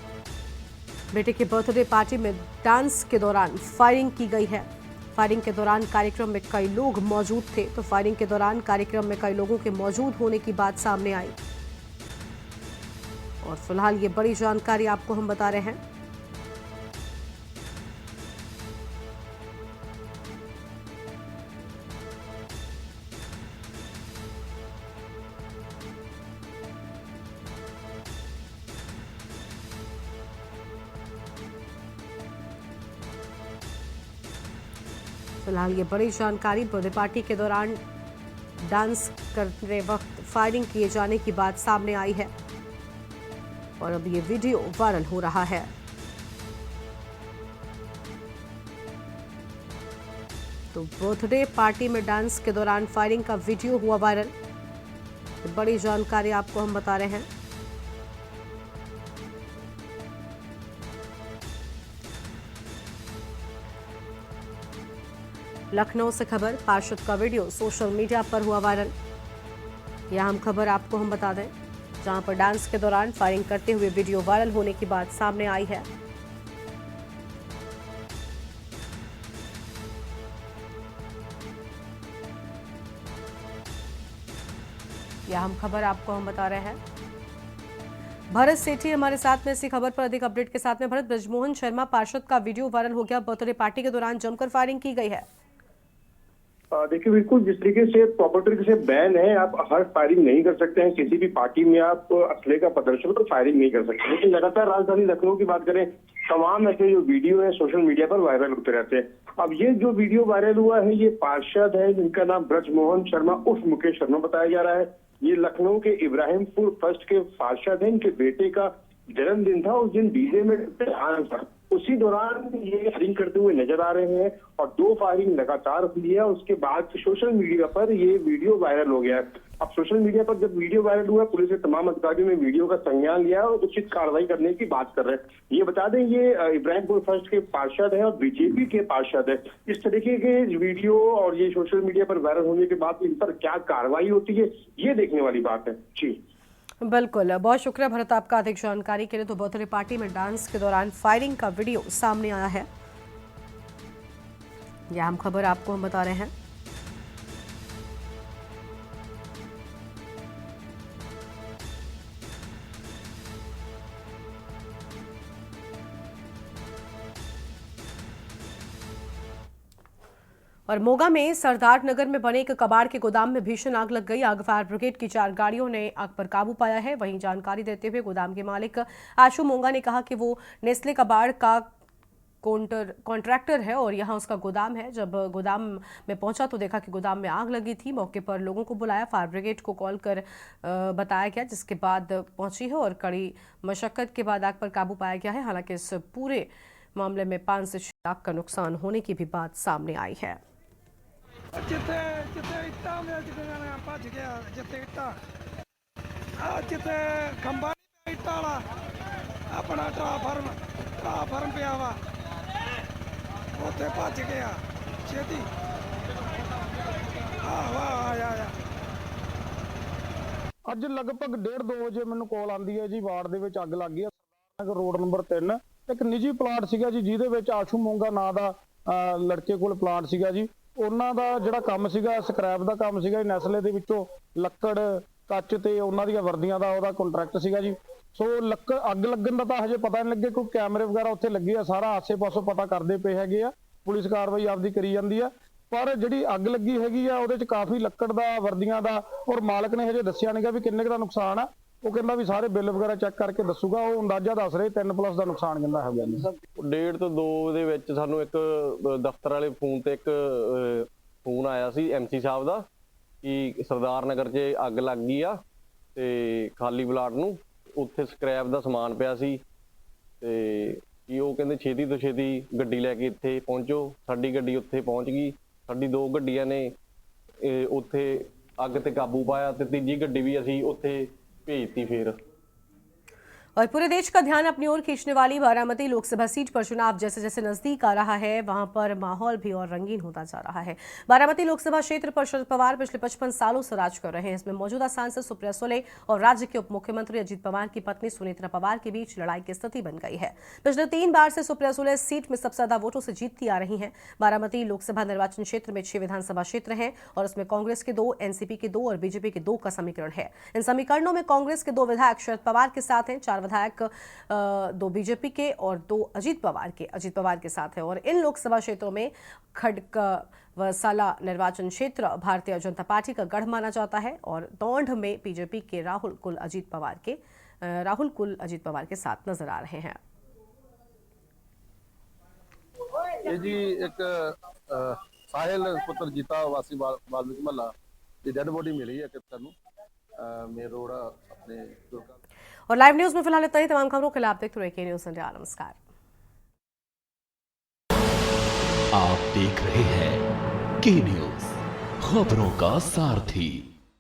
बेटे के बर्थडे पार्टी में डांस के दौरान फायरिंग की गई है। फायरिंग के दौरान कार्यक्रम में कई लोग मौजूद थे, तो फायरिंग के दौरान कार्यक्रम में कई लोगों के मौजूद होने की बात सामने आई। और फिलहाल ये बड़ी जानकारी आपको हम बता रहे हैं। फिलहाल ये बड़ी जानकारी, बर्थडे पार्टी के दौरान डांस करते वक्त फायरिंग किए जाने की बात सामने आई है और अब ये वीडियो वायरल हो रहा है। तो बर्थडे पार्टी में डांस के दौरान फायरिंग का वीडियो हुआ वायरल। बड़ी जानकारी आपको हम बता रहे हैं। लखनऊ से खबर, पार्षद का वीडियो सोशल मीडिया पर हुआ वायरल। यह अहम खबर आपको हम बता दें। जहां पर डांस के दौरान फायरिंग करते हुए वीडियो वायरल होने की बात सामने आई है। यह हम खबर आपको बता रहे हैं। भरत सेठी हमारे साथ में इसी खबर पर अधिक अपडेट के साथ में। भरत, ब्रजमोहन शर्मा पार्षद का वीडियो वायरल हो गया, बर्थडे पार्टी के दौरान जमकर फायरिंग की गई है।
देखिए, बिल्कुल जिस तरीके से प्रॉपर तरीके से बैन है, आप हर फायरिंग नहीं कर सकते हैं। किसी भी पार्टी में आप असले का प्रदर्शन तो फायरिंग नहीं कर सकते। लेकिन लगातार राजधानी लखनऊ की बात करें, तमाम ऐसे जो वीडियो है सोशल मीडिया पर वायरल होते रहते हैं। अब ये जो वीडियो वायरल हुआ है, ये पार्षद है जिनका नाम ब्रजमोहन शर्मा उर्फ मुकेश शर्मा बताया जा रहा है। ये लखनऊ के इब्राहिमपुर फर्स्ट के पार्षद हैं। इनके बेटे का जन्मदिन था, उस दिन डीजे में डांस था, उसी दौरान ये फायरिंग करते हुए नजर आ रहे हैं और 2 फायरिंग लगातार हुई है। उसके बाद सोशल मीडिया पर ये वीडियो वायरल हो गया है। अब सोशल मीडिया पर जब वीडियो वायरल हुआ, पुलिस ने तमाम अधिकारियों ने वीडियो का संज्ञान लिया और उचित कार्रवाई करने की बात कर रहे हैं। ये बता दें, ये इब्राहिमपुर फर्स्ट के पार्षद है और बीजेपी के पार्षद है। इस तरीके के वीडियो और ये सोशल मीडिया पर वायरल होने के बाद इन पर क्या कार्रवाई होती है, ये देखने वाली बात है। जी
बिल्कुल, बहुत शुक्रिया भरत आपका अधिक जानकारी के लिए। तो बर्थडे पार्टी में डांस के दौरान फायरिंग का वीडियो सामने आया है, यह हम खबर आपको बता रहे हैं। और मोगा में सरदार नगर में बने एक कबाड़ के गोदाम में भीषण आग लग गई। आग फायर ब्रिगेड की 4 गाड़ियों ने आग पर काबू पाया है। वहीं जानकारी देते हुए गोदाम के मालिक आशु मोंगा ने कहा कि वो नेस्ले कबाड़ का कॉन्ट्रैक्टर है और यहाँ उसका गोदाम है। जब गोदाम में पहुंचा तो देखा कि गोदाम में आग लगी थी। मौके पर लोगों को बुलाया, फायर ब्रिगेड को कॉल कर बताया गया, जिसके बाद पहुंची है और कड़ी मशक्कत के बाद आग पर काबू पाया गया है। हालांकि इस पूरे मामले में 5 से 6 लाख का नुकसान होने की भी बात सामने आई है।
जिथे जिथे इट्टा भज गया, जिथे इट्टा जिथे खंबा इट्टा वाला अपना ट्राफार्म पिया वा, उथे भज गया छेती। आया
ਅੱਜ ਲਗਭਗ 1:30-2 ਵਜੇ ਮੈਨੂੰ ਕਾਲ ਆਂਦੀ ਹੈ ਜੀ, ਵਾਰਡ ਦੇ ਵਿੱਚ ਅੱਗ ਲੱਗ ਗਈ ਹੈ ਸਰਦਾਰ ਨਗਰ ਰੋਡ ਨੰਬਰ 3। ਇੱਕ ਨਿੱਜੀ ਪਲਾਟ ਸੀਗਾ ਜੀ, ਜਿਹਦੇ ਵਿੱਚ ਆਸ਼ੂ ਮੋਂਗਾ ਨਾਂ ਦਾ ਲੜਕੇ ਕੋਲ ਪਲਾਟ ਸੀਗਾ ਜੀ। ਉਹਨਾਂ ਦਾ ਜਿਹੜਾ ਕੰਮ ਸੀਗਾ, ਸਕ੍ਰੈਪ ਦਾ ਕੰਮ ਸੀਗਾ। ਨੈਸਲੇ ਦੇ ਵਿੱਚੋਂ ਲੱਕੜ, ਕੱਚ ਤੇ ਉਹਨਾਂ ਦੀਆਂ ਵਰਦੀਆਂ ਦਾ ਉਹਦਾ ਕੰਟਰੈਕਟ ਸੀਗਾ ਜੀ। ਸੋ ਅੱਗ ਲੱਗਣ ਦਾ ਤਾਂ ਹਜੇ ਪਤਾ ਨਹੀਂ ਲੱਗੇ, ਕੋਈ ਕੈਮਰੇ ਵਗੈਰਾ ਉੱਥੇ ਲੱਗੇ ਆ, ਸਾਰਾ ਆਸੇ-ਪਾਸੋਂ ਪਤਾ ਕਰਦੇ ਪਏ ਹੈਗੇ ਆ। ਪੁਲਿਸ ਕਾਰਵਾਈ ਆਪਦੀ ਕਰੀ ਜਾਂਦੀ ਆ, ਪਰ ਜਿਹੜੀ ਅੱਗ ਲੱਗੀ ਹੈਗੀ ਆ ਉਹਦੇ 'ਚ ਕਾਫੀ ਲੱਕੜ ਦਾ, ਵਰਦੀਆਂ ਦਾ, ਔਰ ਮਾਲਕ ਨੇ ਹਜੇ ਦੱਸਿਆ ਨਹੀਂਗਾ ਵੀ ਕਿੰਨੇ ਕੁ ਦਾ ਨੁਕਸਾਨ ਆ। ਉਹ ਕਹਿੰਦਾ ਵੀ ਸਾਰੇ ਬਿੱਲ ਵਗੈਰਾ ਚੈੱਕ ਕਰਕੇ ਦੱਸੂਗਾ। ਉਹ ਅੰਦਾਜ਼ਾ ਦੱਸ ਰਹੇ 3+ ਦਾ ਨੁਕਸਾਨ ਕਹਿੰਦਾ ਹੈਗਾ ਜੀ।
1:30 ਤੋਂ 2 ਦੇ ਵਿੱਚ ਸਾਨੂੰ ਇੱਕ ਦਫ਼ਤਰ ਵਾਲੇ ਫੋਨ ਤੇ ਇੱਕ ਫੋਨ ਆਇਆ ਸੀ MC ਸਾਹਿਬ ਦਾ ਕਿ ਸਰਦਾਰ ਨਗਰ 'ਚ ਅੱਗ ਲੱਗ ਗਈ ਆ ਤੇ ਖਾਲੀ ਪਲਾਟ ਨੂੰ, ਉੱਥੇ ਸਕ੍ਰੈਪ ਦਾ ਸਮਾਨ ਪਿਆ ਸੀ ਤੇ ਕਿ ਉਹ ਕਹਿੰਦੇ ਛੇਤੀ ਤੋਂ ਛੇਤੀ ਗੱਡੀ ਲੈ ਕੇ ਇੱਥੇ ਪਹੁੰਚੋ। ਸਾਡੀ ਗੱਡੀ ਉੱਥੇ ਪਹੁੰਚ ਗਈ। ਸਾਡੀ 2 ਗੱਡੀਆਂ ਨੇ ਉੱਥੇ ਅੱਗ ਤੇ ਕਾਬੂ ਪਾਇਆ ਤੇ ਤੀਜੀ ਗੱਡੀ ਵੀ ਅਸੀਂ ਉੱਥੇ भेजती फिर।
और पूरे देश का ध्यान अपनी ओर खींचने वाली बारामती लोकसभा सीट पर चुनाव जैसे जैसे नजदीक आ रहा है, वहां पर माहौल भी और रंगीन होता जा रहा है। बारामती लोकसभा क्षेत्र पर शरद पवार पिछले 55 सालों से राज कर रहे हैं। इसमें मौजूदा सांसद सुप्रिया सुले और राज्य के उप मुख्यमंत्री अजित पवार की पत्नी सुनेत्रा पवार के बीच लड़ाई की स्थिति बन गई है। पिछले 3 बार से सुप्रिया सुले इस सीट में सबसे ज्यादा वोटों से जीतती आ रही है। बारामती लोकसभा निर्वाचन क्षेत्र में 6 विधानसभा क्षेत्र है और इसमें कांग्रेस के 2, NCP के 2 और बीजेपी के 2 का समीकरण है। इन समीकरणों में कांग्रेस के 2 विधायक शरद पवार के साथ हैं, 4 विधायक 2 बीजेपी के और 2 अजित पवार के साथ है। और इन लोकसभा क्षेत्रों में खड़का व साला निर्वाचन क्षेत्र भारतीय जनता पार्टी का गढ़ माना जाता है और दौंड में बीजेपी के राहुल कुल अजित पवार के साथ नजर आ रहे हैं।
ये जी एक साहिल पुत्र जीता वासी वाल्मीकि महला की डेड बॉडी मिली है मेन रोड अपने।
और लाइव न्यूज में फिलहाल इतना ही। तमाम खबरों के लिए आप देखते रहिए न्यूज़ इंडिया। नमस्कार।
आप देख रहे हैं के न्यूज़, खबरों का सारथी।